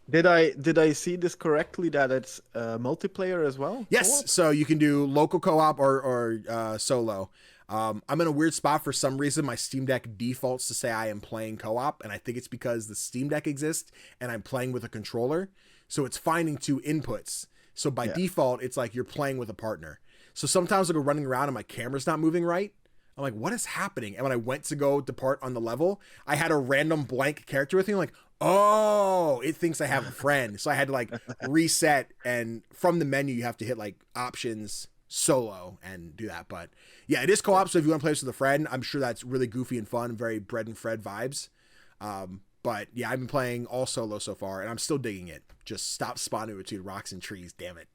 Did I see this correctly that it's multiplayer as well? Yes, co-op? So you can do local co-op or solo. I'm in a weird spot for some reason. My Steam Deck defaults to say I am playing co-op, and I think it's because the Steam Deck exists and I'm playing with a controller. So it's finding 2 inputs. So by default, it's like you're playing with a partner. So sometimes I'll go running around and my camera's not moving right. I'm like, what is happening? And when I went to go depart on the level, I had a random blank character with me. I'm like, oh, it thinks I have a friend. So I had to like reset. And from the menu, you have to hit like options, solo, and do that. But yeah, it is co-op. So if you want to play this with a friend, I'm sure that's really goofy and fun. Very Bread and Fred vibes. But yeah, I've been playing all solo so far and I'm still digging it. Just stop spawning between rocks and trees. Damn it.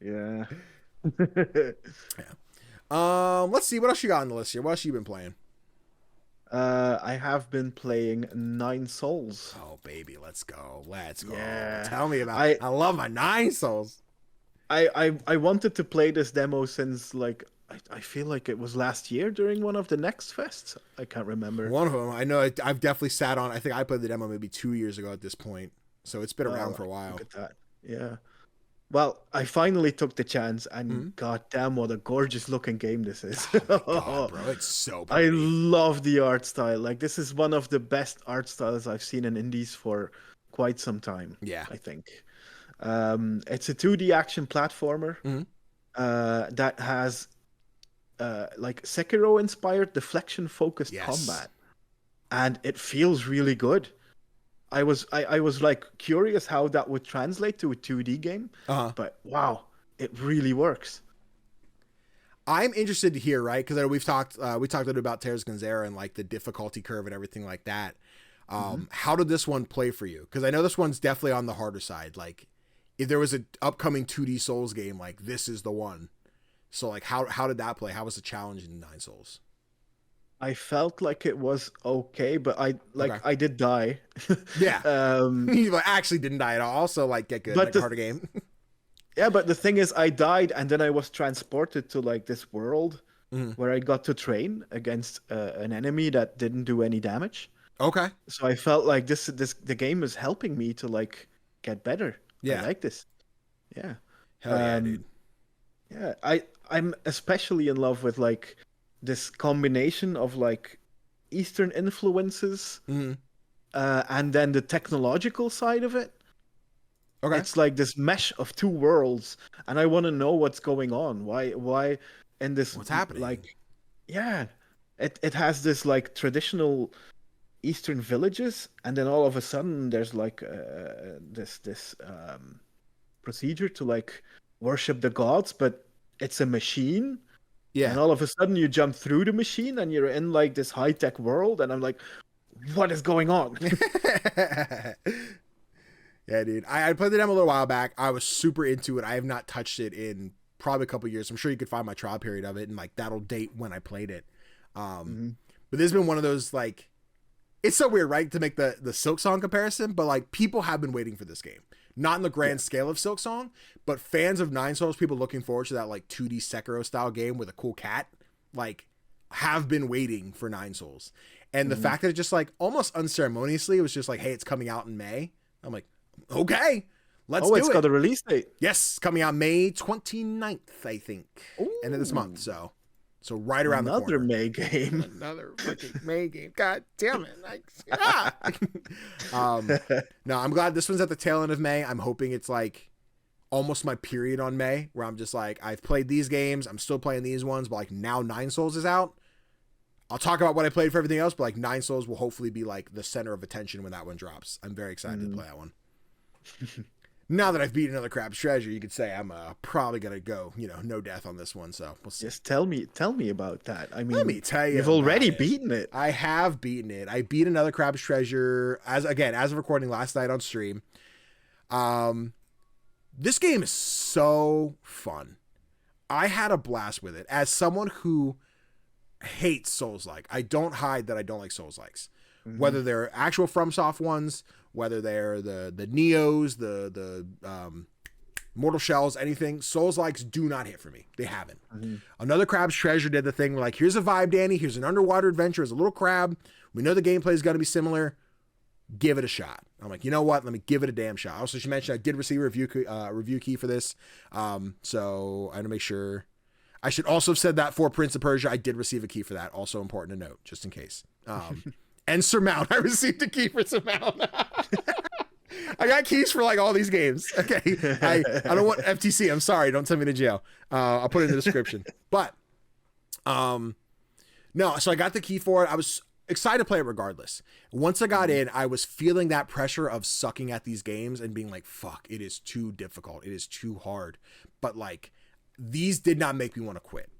Yeah. Yeah. Let's see what else you got on the list here. What else you been playing? I have been playing 9 Souls. Oh baby, let's go. Yeah. Tell me about I love my 9 Souls. I wanted to play this demo since like I feel like it was last year during one of the Next Fests. I can't remember. One of them, I know. I've definitely sat on. I think I played the demo maybe 2 years ago at this point, so it's been around for a while. Look at that. Yeah. Well, I finally took the chance, and goddamn, what a gorgeous looking game this is! Oh my God, bro, it's so pretty. I love the art style. Like, this is one of the best art styles I've seen in indies for quite some time. Yeah, I think. It's a 2D action platformer that has like Sekiro inspired deflection focused combat, and it feels really good. I was like curious how that would translate to a 2D game, but wow, it really works. I'm interested to hear, right? Because we talked a little about Kenzera and like the difficulty curve and everything like that. How did this one play for you? Because I know this one's definitely on the harder side. Like, if there was an upcoming 2D Souls game, like this is the one. So like, how did that play? How was the challenge in Nine Souls? I felt like it was okay, but I did die. Yeah. You actually didn't die at all, so like get good, but like a harder game. Yeah, but the thing is, I died, and then I was transported to like this world where I got to train against an enemy that didn't do any damage. Okay. So I felt like the game is helping me to like get better. Yeah. I like this. Yeah. Hell yeah, dude. Yeah, I'm especially in love with like this combination of like Eastern influences and then the technological side of it. Okay. It's like this mesh of two worlds, and I want to know what's going on. Why in this, what's happening? Like, yeah, it has this like traditional Eastern villages, and then all of a sudden there's like this procedure to like worship the gods, but it's a machine. Yeah. And all of a sudden you jump through the machine and you're in like this high-tech world, and I'm like, what is going on? Yeah, dude. I played the demo a little while back. I was super into it. I have not touched it in probably a couple years. I'm sure you could find my trial period of it, and like that'll date when I played it. But this has been one of those, like, it's so weird, right, to make the Silksong comparison, but like people have been waiting for this game. Not in the grand scale of Silksong, but fans of Nine Souls, people looking forward to that like 2D Sekiro style game with a cool cat, like, have been waiting for Nine Souls. And the fact that it just like almost unceremoniously, it was just like, hey, it's coming out in May. I'm like, okay, let's do it. Oh, it's got a release date. Yes, coming out May 29th, I think. Ooh. End of this month. So right around the corner. Another May game. Another freaking May game. God damn it. No, I'm glad this one's at the tail end of May. I'm hoping it's like almost my period on May, where I'm just like, I've played these games, I'm still playing these ones, but like now Nine Souls is out. I'll talk about what I played for everything else, but like Nine Souls will hopefully be like the center of attention when that one drops. I'm very excited to play that one. Now that I've beaten another Crab's Treasure, you could say I'm probably gonna go, no death on this one. So we'll see. Just tell me about that. I mean, let me tell you, you've already beaten it. I have beaten it. I beat another Crab's Treasure as of recording last night on stream. This game is so fun. I had a blast with it. As someone who hates Souls-like, I don't hide that I don't like Souls-likes. Whether they're actual FromSoft ones, whether they're the Neos, the Mortal Shells, anything, Souls-likes do not hit for me. They haven't. Another Crab's Treasure did the thing where, like, here's a vibe, Danny. Here's an underwater adventure. There's a little crab. We know the gameplay is going to be similar. Give it a shot. I'm like, you know what? Let me give it a damn shot. Also, she mentioned I did receive a review key for this. So I had to make sure. I should also have said that for Prince of Persia. I did receive a key for that. Also important to note, just in case. And Surmount. I received a key for Surmount. I got keys for like all these games. Okay. I don't want FTC. I'm sorry. Don't send me to jail. I'll put it in the description. But no, so I got the key for it. I was excited to play it regardless. Once I got in, I was feeling that pressure of sucking at these games and being like, fuck, it is too difficult. It is too hard. But like, these did not make me want to quit.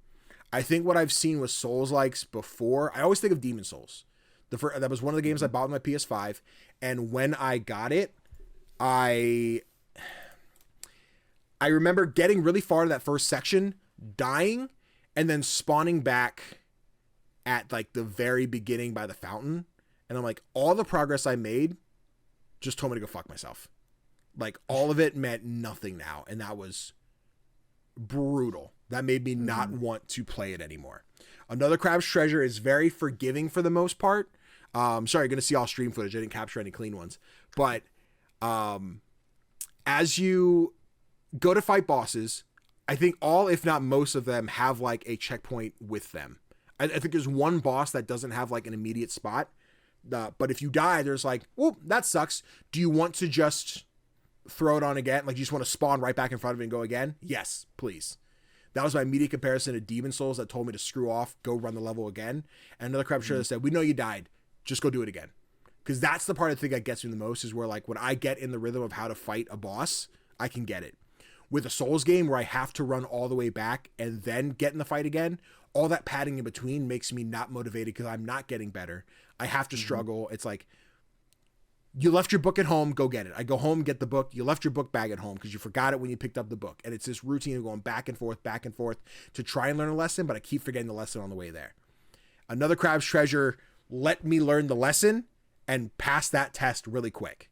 I think what I've seen with Souls-likes before, I always think of Demon Souls. That was one of the games I bought on my PS5, and when I got it, I remember getting really far to that first section, dying, and then spawning back at like the very beginning by the fountain, and I'm like, all the progress I made just told me to go fuck myself. Like, all of it meant nothing now, and that was brutal. That made me not want to play it anymore. Another Crab's Treasure is very forgiving for the most part. Sorry, you're going to see all stream footage. I didn't capture any clean ones. But as you go to fight bosses, I think all, if not most of them, have like a checkpoint with them. I think there's one boss that doesn't have like an immediate spot. But if you die, there's like, well, that sucks. Do you want to just throw it on again? Like, you just want to spawn right back in front of it and go again? Yes, please. That was my immediate comparison to Demon Souls that told me to screw off, go run the level again. And another Crab's Treasure said, we know you died. Just go do it again. Because that's the part I think that gets me the most, is where like when I get in the rhythm of how to fight a boss, I can get it. With a Souls game where I have to run all the way back and then get in the fight again, all that padding in between makes me not motivated because I'm not getting better. I have to struggle. It's like, you left your book at home, go get it. I go home, get the book. You left your book bag at home because you forgot it when you picked up the book. And it's this routine of going back and forth to try and learn a lesson, but I keep forgetting the lesson on the way there. Another Crab's Treasure let me learn the lesson and pass that test really quick.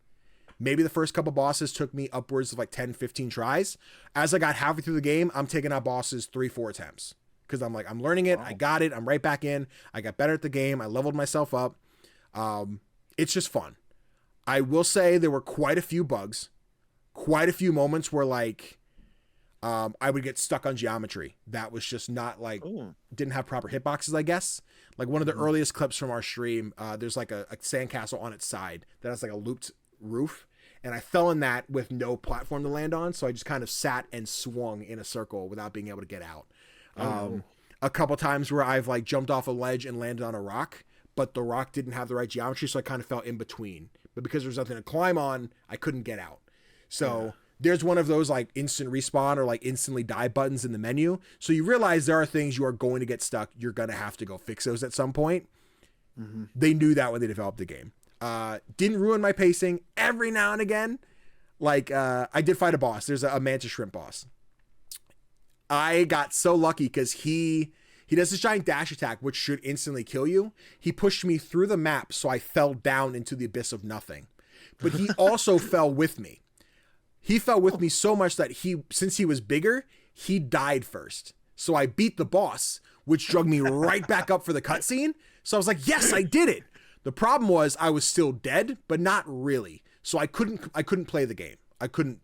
Maybe the first couple bosses took me upwards of like 10, 15 tries. As I got halfway through the game, I'm taking out bosses 3-4 attempts. Because I'm like, I'm learning it. I got it. I'm right back in. I got better at the game. I leveled myself up. It's just fun. I will say there were quite a few bugs. Quite a few moments where like I would get stuck on geometry. That was just not like, didn't have proper hitboxes, I guess. Like one of the earliest clips from our stream, there's like a sandcastle on its side that has like a looped roof. And I fell in that with no platform to land on. So I just kind of sat and swung in a circle without being able to get out. A couple times where I've like jumped off a ledge and landed on a rock, but the rock didn't have the right geometry. So I kind of fell in between, but because there was nothing to climb on, I couldn't get out. So there's one of those like instant respawn or like instantly die buttons in the menu. So you realize there are things you are going to get stuck. You're going to have to go fix those at some point. They knew that when they developed the game. Didn't ruin my pacing every now and again. Like, I did fight a boss. There's a mantis shrimp boss. I got so lucky because he does this giant dash attack, which should instantly kill you. He pushed me through the map, so I fell down into the abyss of nothing. But he also fell with me. He fell with me so much that since he was bigger, he died first. So I beat the boss, which drug me right back up for the cutscene. So I was like, yes, I did it. The problem was I was still dead, but not really. So I couldn't play the game. I couldn't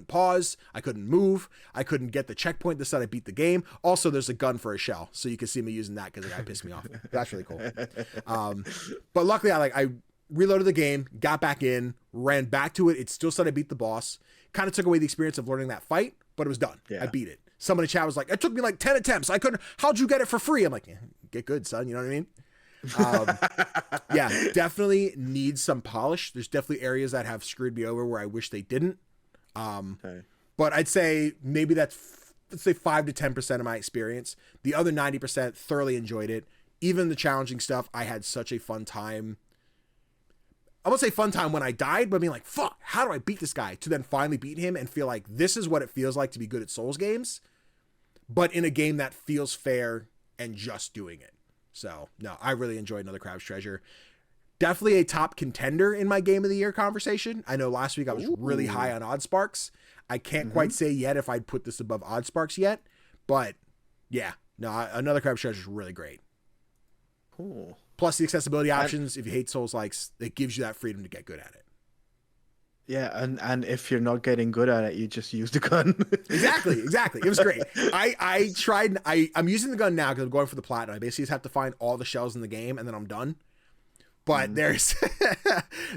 pause. I couldn't move. I couldn't get the checkpoint that said I beat the game. Also, there's a gun for a shell, so you can see me using that because the guy pissed me off. That's really cool. But luckily, I reloaded the game, got back in, ran back to it. It still said I beat the boss. Kind of took away the experience of learning that fight, but it was done. Yeah. I beat it. Someone in chat was like, it took me like 10 attempts. I couldn't. How'd you get it for free? I'm like, get good, son. You know what I mean? Yeah, definitely needs some polish. There's definitely areas that have screwed me over where I wish they didn't. But I'd say maybe let's say 5 to 10% of my experience. The other 90% thoroughly enjoyed it. Even the challenging stuff, I had such a fun time. I won't say fun time when I died, but I mean like, fuck, how do I beat this guy? To then finally beat him and feel like this is what it feels like to be good at Souls games, but in a game that feels fair and just doing it. So no, I really enjoyed Another Crab's Treasure. Definitely a top contender in my Game of the Year conversation. I know last week I was really high on Oddsparks. I can't quite say yet if I'd put this above Oddsparks yet, but yeah, no, Another Crab's Treasure is really great. Cool. Plus the accessibility options. If you hate Souls likes, it gives you that freedom to get good at it. Yeah, and if you're not getting good at it, you just use the gun. Exactly. It was great. I tried. I'm using the gun now because I'm going for the platinum. I basically just have to find all the shells in the game and then I'm done. But there's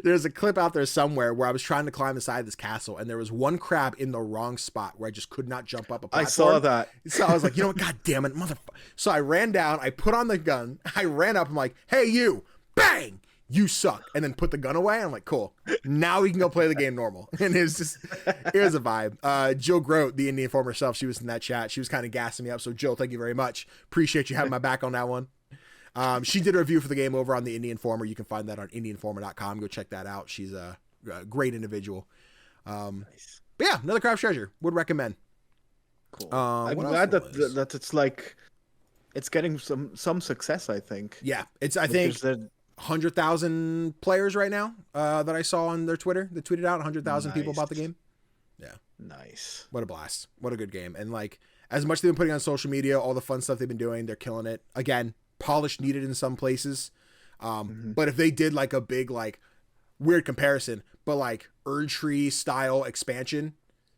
a clip out there somewhere where I was trying to climb the side of this castle and there was one crab in the wrong spot where I just could not jump up a platform. I saw that. So I was like, you know what? God damn it, motherfucker. So I ran down, I put on the gun, I ran up, I'm like, hey, you, bang, you suck. And then put the gun away. I'm like, cool. Now we can go play the game normal. And it was a vibe. Jill Grote, the Indian Informer herself, she was in that chat. She was kind of gassing me up. So Jill, thank you very much. Appreciate you having my back on that one. She did a review for the game over on the Indian Informer. You can find that on indianformer.com. Go check that out. She's a great individual. Nice. But yeah, Another Crab's Treasure. Would recommend. Cool. I'm glad that it's like it's getting some success, I think. Yeah, I think 100,000 players right now that I saw on their Twitter. They tweeted out 100,000 people about the game. Yeah. Nice. What a blast. What a good game. And like as much as they've been putting on social media, all the fun stuff they've been doing, they're killing it. Again, polish needed in some places. But if they did like a big, like, weird comparison, but like Erdtree style expansion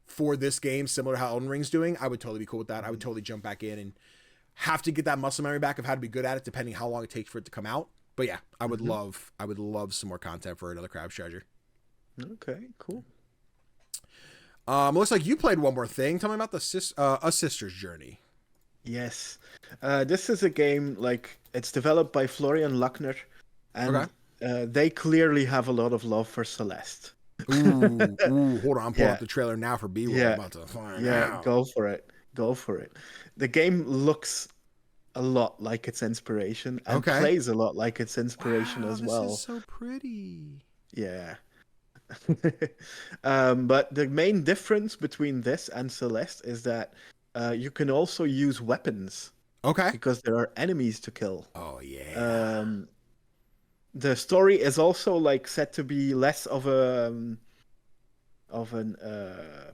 for this game, similar to how Elden Ring's doing, I would totally be cool with that. I would totally jump back in and have to get that muscle memory back of how to be good at it, depending how long it takes for it to come out. But yeah, I would love some more content for another Crab's Treasure. Okay, cool. Looks like you played one more thing. Tell me about A Sister's Journey. Yes. This is a game, like, it's developed by Florian Luckner, and they clearly have a lot of love for Celeste. Ooh, hold on. I'm pulling up the trailer now for B-Roll. Yeah. I'm about to find out. Go for it. Go for it. The game looks a lot like its inspiration and plays a lot like its inspiration as well. This is so pretty. Yeah. But the main difference between this and Celeste is that you can also use weapons. Okay. Because there are enemies to kill. Oh, yeah. The story is also like set to be less of an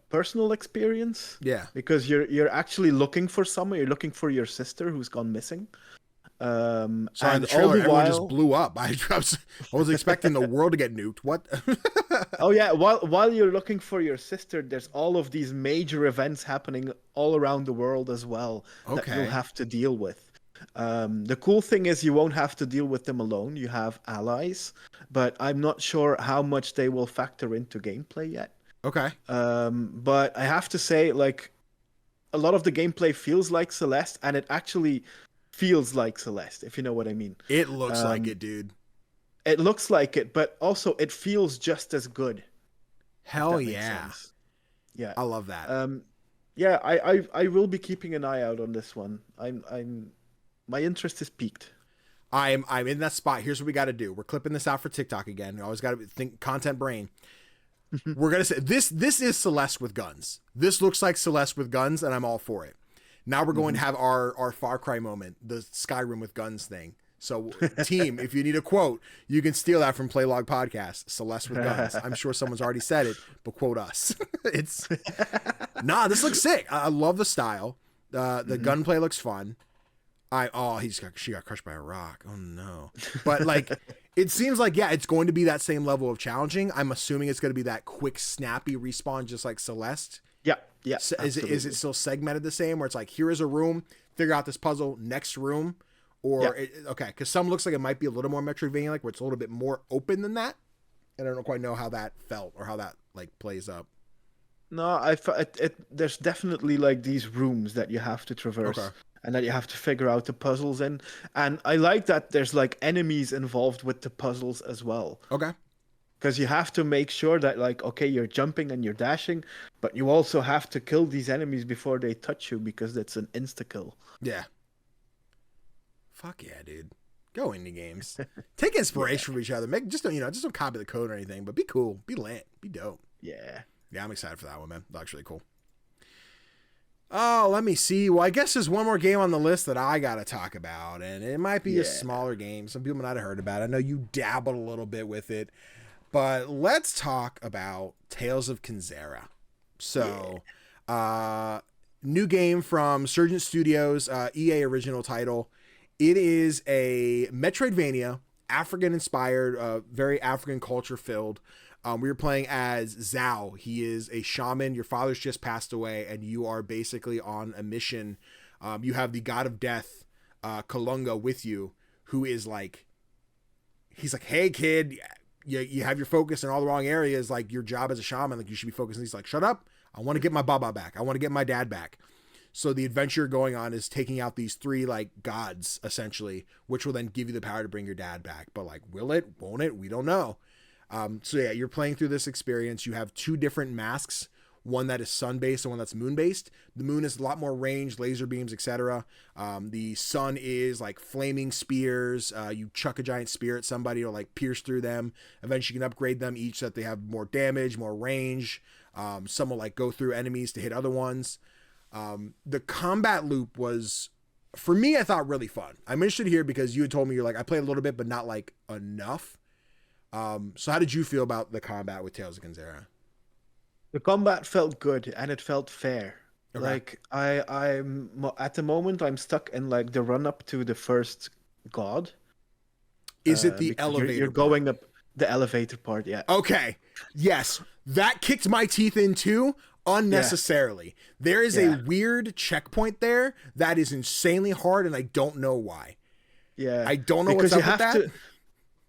personal experience. Yeah. Because you're actually looking for someone. You're looking for your sister who's gone missing. So in the trailer, everyone just blew up. I was expecting the world to get nuked. What? Oh yeah, while you're looking for your sister, there's all of these major events happening all around the world as well that you'll have to deal with. The cool thing is you won't have to deal with them alone. You have allies, but I'm not sure how much they will factor into gameplay yet. Okay. But I have to say, like, a lot of the gameplay feels like Celeste, and it actually feels like Celeste, if you know what I mean. It looks like it, dude. It looks like it, but also it feels just as good. Hell yeah. Yeah. I love that. Yeah, I will be keeping an eye out on this one. My interest is piqued. I'm in that spot. Here's what we got to do. We're clipping this out for TikTok again. We always got to think content brain. We're going to say this is Celeste with guns. This looks like Celeste with guns, and I'm all for it. Now we're going to have our Far Cry moment, the Skyrim with guns thing. So, team, if you need a quote, you can steal that from Playlog Podcast. Celeste with guns. I'm sure someone's already said it, but quote us. This looks sick. I love the style. The gunplay looks fun. She got crushed by a rock. Oh no! But like, it seems like it's going to be that same level of challenging. I'm assuming it's going to be that quick, snappy respawn, just like Celeste. Yeah. So is it still segmented the same, where it's like, here is a room, figure out this puzzle, next room, or okay? Because some looks like it might be a little more Metroidvania, like where it's a little bit more open than that. And I don't quite know how that felt or how that like plays up. No, there's definitely like these rooms that you have to traverse. And that you have to figure out the puzzles in. And I like that there's like enemies involved with the puzzles as well. Okay. Because you have to make sure that, like, okay, you're jumping and you're dashing, but you also have to kill these enemies before they touch you, because it's an insta-kill. Yeah. Fuck yeah, dude. Go indie games. Take inspiration from each other. Just don't copy the code or anything, but be cool, be lit, be dope. Yeah. Yeah, I'm excited for that one, man. That looks really cool. Oh, let me see. Well, I guess there's one more game on the list that I got to talk about, and it might be a smaller game. Some people might have heard about it. I know you dabbled a little bit with it, but let's talk about Tales of Kenzera. So, new game from Surgent Studios, EA original title. It is a Metroidvania, African-inspired, very African culture-filled. We were playing as Zhao. He is a shaman. Your father's just passed away, and you are basically on a mission. You have the god of death, Kalunga, with you, who is like, he's like, hey, kid, you have your focus in all the wrong areas. Like, your job as a shaman, like, you should be focusing. He's like, shut up. I want to get my baba back. I want to get my dad back. So the adventure going on is taking out these three, like, gods, essentially, which will then give you the power to bring your dad back. But, like, will it? Won't it? We don't know. So yeah, you're playing through this experience. You have two different masks, one that is sun-based and one that's moon-based. The moon is a lot more range, laser beams, etc. The sun is like flaming spears. You chuck a giant spear at somebody or like pierce through them. Eventually you can upgrade them each so that they have more damage, more range. Some will like go through enemies to hit other ones. The combat loop was, for me, I thought really fun. I'm interested to hear, because you had told me you're like, I played a little bit, but not like enough. So how did you feel about the combat with Tales of Kenzera? The combat felt good, and it felt fair. Okay. Like I'm at the moment I'm stuck in like the run up to the first god. Is it the Because elevator you're part? going up the elevator part, yeah. Okay. Yes. That kicked my teeth in too, unnecessarily. There is a Yeah. weird checkpoint there that is insanely hard, and I don't know why. Yeah. I don't know Because what's you up with have that. to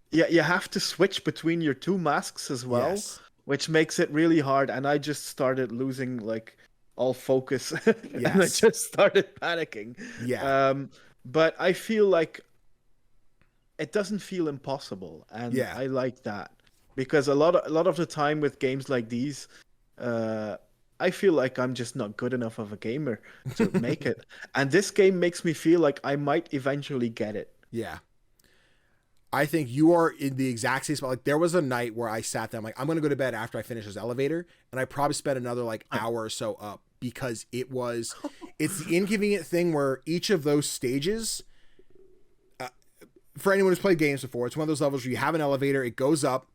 yeah, you have to switch between your two masks as well, Yes. which makes it really hard. And I just started losing like all focus, and I Yes. just started panicking. Yeah. But I feel like it doesn't feel impossible, and Yeah. I like that because a lot of the time with games like these, I feel like I'm just not good enough of a gamer to make it. And this game makes me feel like I might eventually get it. Yeah. I think you are in the exact same spot. Like there was a night where I sat there, I'm like, I'm gonna go to bed after I finish this elevator, and I probably spent another like hour or so up because it's the inconvenient thing where each of those stages, for anyone who's played games before, it's one of those levels where you have an elevator, it goes up,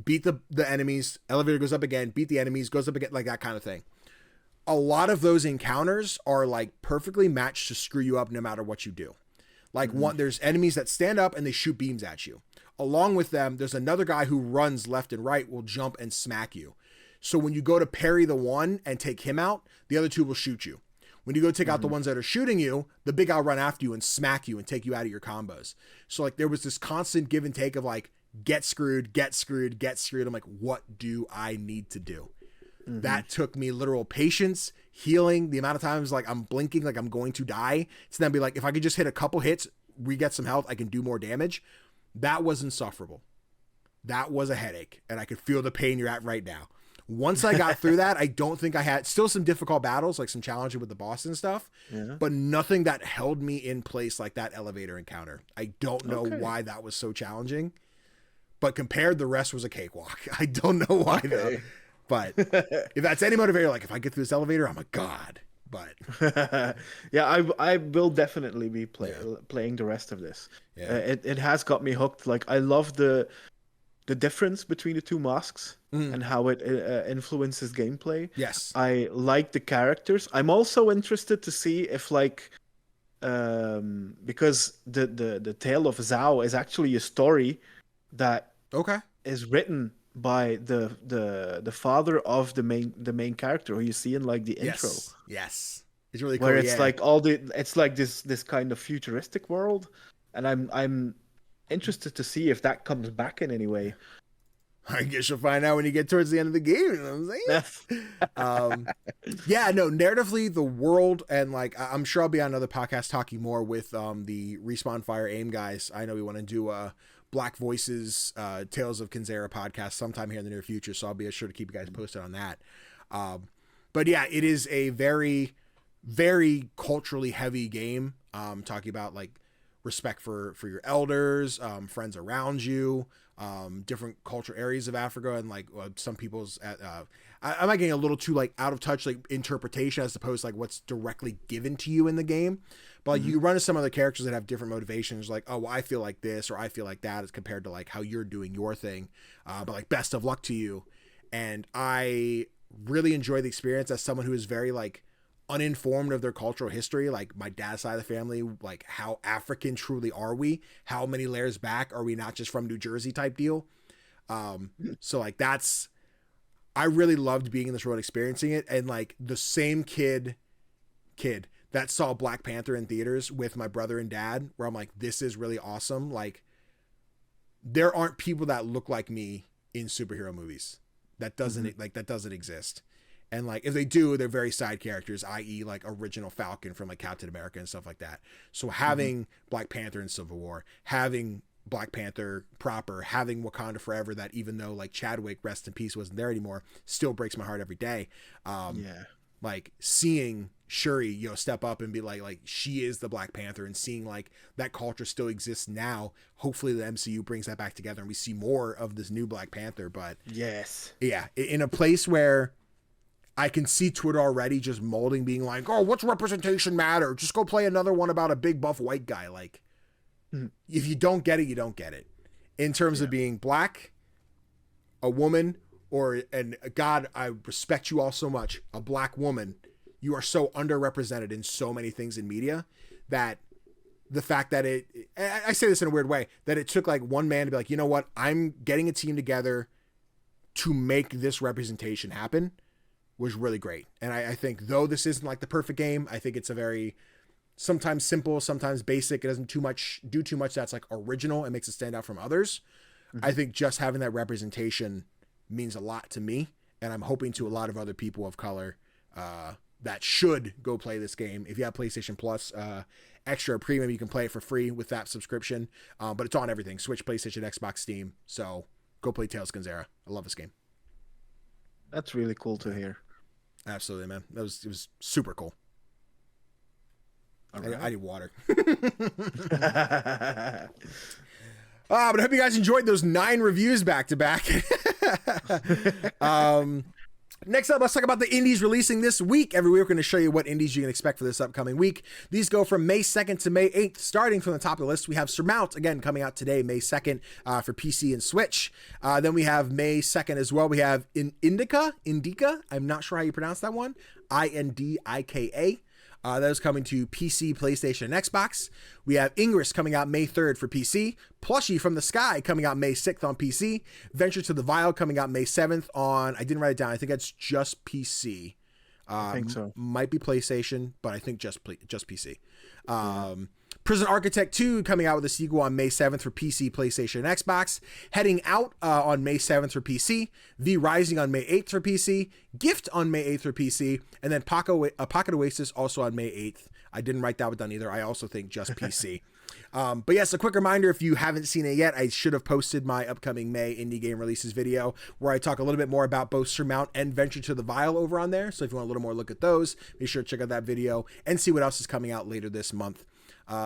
beat the enemies, elevator goes up again, beat the enemies, goes up again, like that kind of thing. A lot of those encounters are like perfectly matched to screw you up no matter what you do. Like there's enemies that stand up and they shoot beams at you. Along with them, there's another guy who runs left and right, will jump and smack you. So when you go to parry the one and take him out, the other two will shoot you. When you go take out the ones that are shooting you, the big guy will run after you and smack you and take you out of your combos. So like there was this constant give and take of like, get screwed, get screwed, get screwed. I'm like, what do I need to do? That took me literal patience, healing, the amount of times like I'm blinking like I'm going to die. To then be like, if I could just hit a couple hits, re-get some health, I can do more damage. That was insufferable. That was a headache, and I could feel the pain you're at right now. Once I got through that, I don't think I had still some difficult battles, like some challenging with the boss and stuff, but nothing that held me in place like that elevator encounter. I don't know why that was so challenging, but compared, the rest was a cakewalk. I don't know why though. But if that's any motivator, like if I get through this elevator, I'm a god. But yeah, I will definitely be playing the rest of this. Yeah. It has got me hooked. Like I love the difference between the two masks and how it influences gameplay. Yes. I like the characters. I'm also interested to see if like because the tale of Zhao is actually a story that is written by the father of the main character who you see in like the intro. Yes. It's really cool. Where it's like it's like this kind of futuristic world, and I'm interested to see if that comes back in any way. I guess you'll find out when you get towards the end of the game. You know what I'm saying? Yeah, no, narratively, the world, and like, I'm sure I'll be on another podcast talking more with the Respawn Fire Aim guys. I know we want to do Black Voices, Tales of Kenzera podcast sometime here in the near future, so I'll be sure to keep you guys posted on that. But yeah, it is a very, very culturally heavy game. Talking about like respect for your elders, friends around you, different cultural areas of Africa, and like some people's I might getting a little too like out of touch like interpretation as opposed to like what's directly given to you in the game. But like, you run into some other characters that have different motivations, like, oh, well, I feel like this or I feel like that as compared to like how you're doing your thing. But like best of luck to you. And I really enjoy the experience as someone who is very like uninformed of their cultural history, like my dad's side of the family, like how African truly are we? How many layers back are we not just from New Jersey type deal? So like I really loved being in this world, experiencing it. And like the same kid that saw Black Panther in theaters with my brother and dad, where I'm like, this is really awesome. Like there aren't people that look like me in superhero movies. That doesn't that doesn't exist. And like if they do, they're very side characters, i.e. like original Falcon from like Captain America and stuff like that. So having Black Panther in Civil War, having Black Panther proper, having Wakanda Forever, that even though like Chadwick, rest in peace, wasn't there anymore, still breaks my heart every day. Like seeing Shuri, step up and be like she is the Black Panther, and seeing like that culture still exists now. Hopefully the MCU brings that back together and we see more of this new Black Panther. But yes, yeah, in a place where I can see Twitter already just molding, being like, oh, what's representation matter? Just go play another one about a big buff white guy. Like, if you don't get it, you don't get it. In terms of being Black, a woman, and God, I respect you all so much, a Black woman you are so underrepresented in so many things in media that the fact that I say this in a weird way, that it took like one man to be like, you know what, I'm getting a team together to make this representation happen, was really great. And I think though this isn't like the perfect game, I think it's a very sometimes simple, sometimes basic. It doesn't do too much that's like original and makes it stand out from others. Mm-hmm. I think just having that representation means a lot to me, and I'm hoping to a lot of other people of color that should go play this game. If you have PlayStation Plus Extra or Premium, you can play it for free with that subscription. But it's on everything: Switch, PlayStation, Xbox, Steam. So go play Tales Kenzera. I love this game. That's really cool to hear. Absolutely, man. It was super cool. Right. I need water. But I hope you guys enjoyed those 9 reviews back to back. Next up, let's talk about the indies releasing this week. Every week, we're going to show you what indies you can expect for this upcoming week. These go from May 2nd to May 8th. Starting from the top of the list, we have Surmount, again, coming out today, May 2nd, for PC and Switch. Then we have May 2nd as well. We have Indica. I'm not sure how you pronounce that one. Indika. That is coming to PC, PlayStation, and Xbox. We have Ingress coming out May 3rd for PC. Plushie from the Sky coming out May 6th on PC. Venture to the Vile coming out May 7th on, I didn't write it down, I think that's just PC. I think so. Might be PlayStation, but I think just PC. Prison Architect 2 coming out with a sequel on May 7th for PC, PlayStation, and Xbox. Heading Out on May 7th for PC. V Rising on May 8th for PC. Gift on May 8th for PC. And then Pocket Oasis also on May 8th. I didn't write that one down either. I also think just PC. But yes, a quick reminder, if you haven't seen it yet, I should have posted my upcoming May indie game releases video where I talk a little bit more about both Surmount and Venture to the Vile over on there. So if you want a little more look at those, be sure to check out that video and see what else is coming out later this month.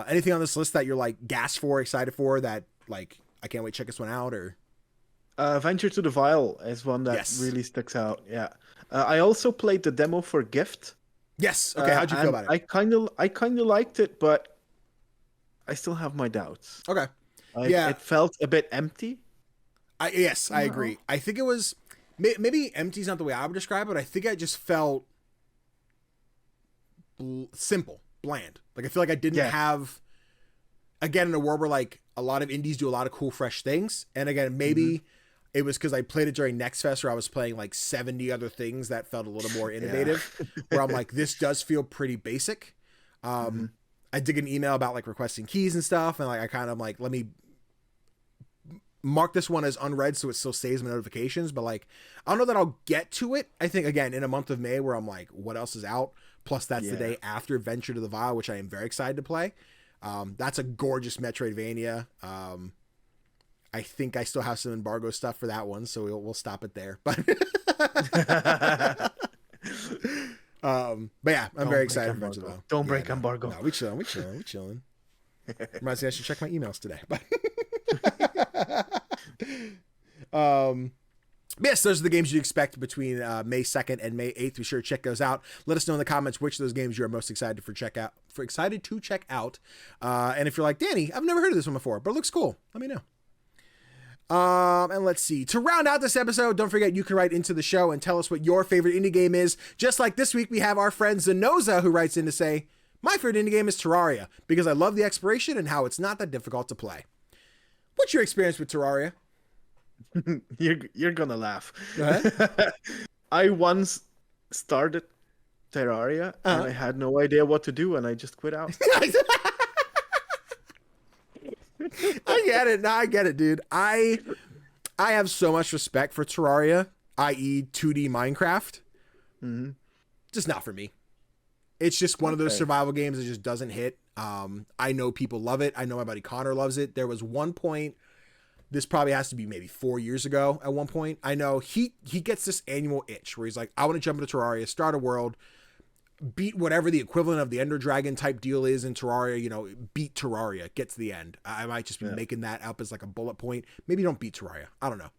Anything on this list that you're like gassed for, excited for, that like I can't wait to check this one out? Or Venture to the Vile is one that really sticks out. Yeah, I also played the demo for Gift. Yes. Okay. How'd you feel about it? I kind of liked it, but I still have my doubts. Okay. It felt a bit empty. I agree. I think it was maybe empty is not the way I would describe it. I think I just felt simple, bland. Like I feel like I didn't have, again, in a world where like a lot of indies do a lot of cool, fresh things. And again, maybe it was because I played it during Next Fest where I was playing like 70 other things that felt a little more innovative, where I'm like, this does feel pretty basic. I did an email about like requesting keys and stuff. And like, I kind of like, let me mark this one as unread so it still saves my notifications. But like, I don't know that I'll get to it. I think again, in a month of May where I'm like, what else is out? Plus that's the day after Venture to the Vile, which I am very excited to play. That's a gorgeous Metroidvania. I think I still have some embargo stuff for that one, so we'll stop it there. But yeah, I'm very excited for Venture to the Vile. Don't break embargo. No, we chilling. Reminds me I should check my emails today. But yes, those are the games you expect between May 2nd and May 8th. Be sure to check those out. Let us know in the comments which of those games you're most excited to check out. And if you're like, Danny, I've never heard of this one before, but it looks cool, let me know. And let's see. To round out this episode, don't forget you can write into the show and tell us what your favorite indie game is. Just like this week, we have our friend Zenoza who writes in to say, my favorite indie game is Terraria because I love the exploration and how it's not that difficult to play. What's your experience with Terraria? You're gonna laugh. I once started Terraria and I had no idea what to do and I just quit out. I get it. No, I get it, dude. I have so much respect for Terraria, i.e. 2D Minecraft. Just not for me. It's just one of those survival games that just doesn't hit. I know people love it. I know my buddy Connor loves it. There was one point, this probably has to be maybe 4 years ago at one point. I know he gets this annual itch where he's like, I want to jump into Terraria, start a world, beat whatever the equivalent of the Ender Dragon type deal is in Terraria, beat Terraria, get to the end. I might just be making that up as like a bullet point. Maybe don't beat Terraria. I don't know.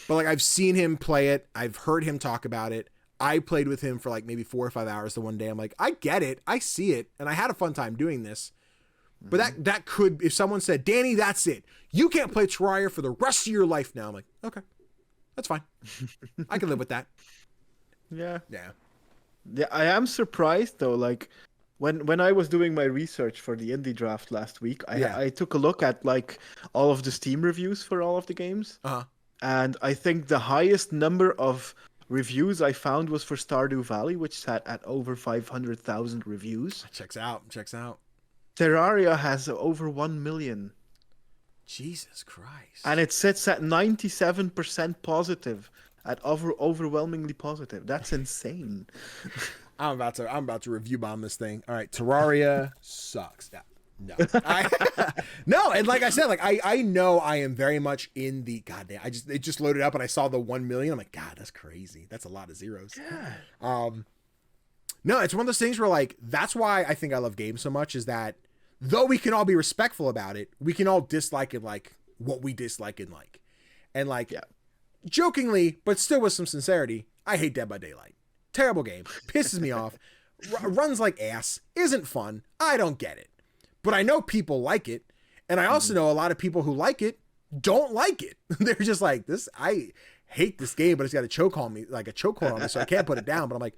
But like I've seen him play it. I've heard him talk about it. I played with him for like maybe 4 or 5 hours the one day. I'm like, I get it. I see it. And I had a fun time doing this. But that could, if someone said, Danny, that's it. You can't play Terraria for the rest of your life now. I'm like, okay, that's fine. I can live with that. Yeah. Yeah. Yeah, I am surprised though. Like when I was doing my research for the indie draft last week, I took a look at like all of the Steam reviews for all of the games, and I think the highest number of reviews I found was for Stardew Valley, which sat at over 500,000 reviews. Checks out. Terraria has over 1 million. Jesus Christ. And it sits at 97% positive, at overwhelmingly positive. That's insane. I'm about to review bomb this thing. All right, Terraria sucks. Yeah. No. No, and like I said, like I know I am very much in the goddamn. It just loaded up and I saw the 1 million. I'm like, God, that's crazy. That's a lot of zeros. Yeah. No, it's one of those things where like that's why I think I love games so much, is that though we can all be respectful about it, we can all dislike it like what we dislike and like. And like jokingly, but still with some sincerity, I hate Dead by Daylight. Terrible game. Pisses me off. Runs like ass. Isn't fun. I don't get it. But I know people like it. And I also know a lot of people who like it don't like it. They're just like, I hate this game, but it's got a chokehold on me, like a chokehold on me, so I can't put it down. But I'm like,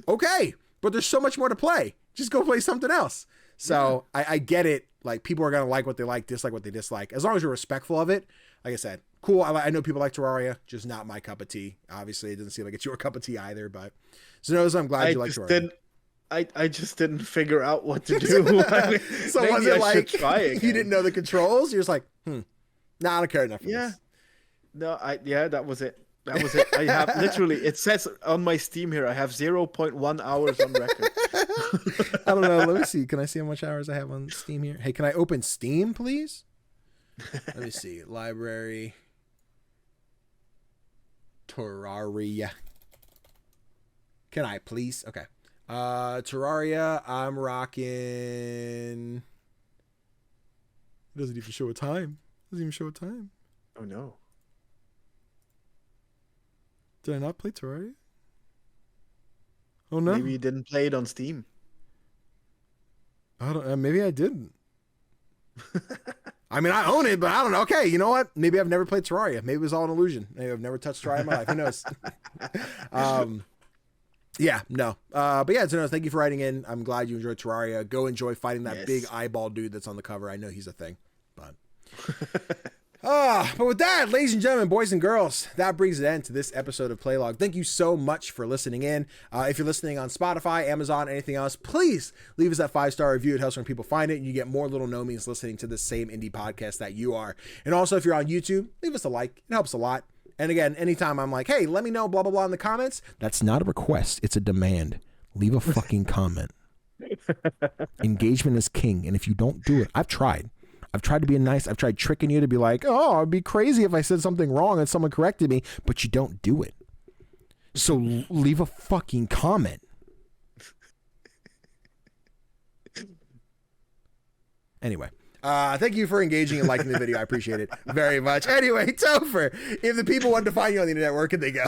okay, but there's so much more to play. Just go play something else. So I get it. Like people are going to like what they like, dislike what they dislike. As long as you're respectful of it. Like I said, cool. I know people like Terraria, just not my cup of tea. Obviously, it doesn't seem like it's your cup of tea either. But so I'm glad you like Terraria. I just didn't figure out what to do. So was it like you didn't know the controls? You're just like, nah, I don't care enough for this. No, that was it. That was it. I have literally, it says on my Steam here, I have 0.1 hours on record. I don't know. Let me see. Can I see how much hours I have on Steam here? Hey, can I open Steam, please? Let me see. Library. Terraria. Can I please? Okay. Terraria, I'm rocking. It doesn't even show a time. Oh no. Did I not play Terraria? Oh no. Maybe you didn't play it on Steam. I don't. Maybe I didn't. I mean, I own it, but I don't know. Okay, you know what? Maybe I've never played Terraria. Maybe it was all an illusion. Maybe I've never touched Terraria in my life. Who knows? Yeah, no. But yeah, so no, thank you for writing in. I'm glad you enjoyed Terraria. Go enjoy fighting that big eyeball dude that's on the cover. I know he's a thing, but. But with that, ladies and gentlemen, boys and girls, that brings an end to this episode of Playlog. Thank you so much for listening in. If you're listening on Spotify, Amazon, anything else, please leave us that 5-star review. It helps when people find it, and you get more little nomies listening to the same indie podcast that you are. And also, if you're on YouTube, leave us a like. It helps a lot. And again, anytime I'm like, hey, let me know, blah, blah, blah in the comments, that's not a request. It's a demand. Leave a fucking comment. Engagement is king. And if you don't do it, I've tried to be nice. I've tried tricking you to be like, oh, I'd be crazy if I said something wrong and someone corrected me, but you don't do it. So leave a fucking comment. Anyway, thank you for engaging and liking the video. I appreciate it very much. Anyway, Tofr, if the people want to find you on the internet, where can they go?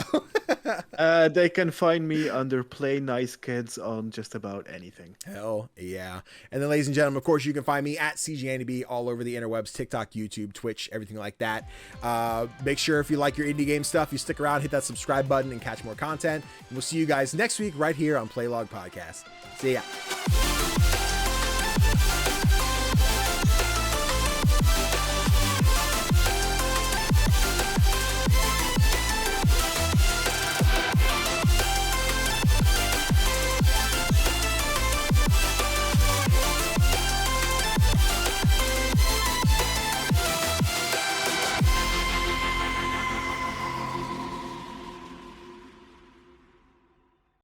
They can find me under Play Nice Kids on just about anything. Hell yeah. And then, ladies and gentlemen, of course, you can find me at CGDannyB all over the interwebs, TikTok, YouTube, Twitch, everything like that. Make sure if you like your indie game stuff, you stick around, hit that subscribe button, and catch more content. And we'll see you guys next week right here on Playlog Podcast. See ya.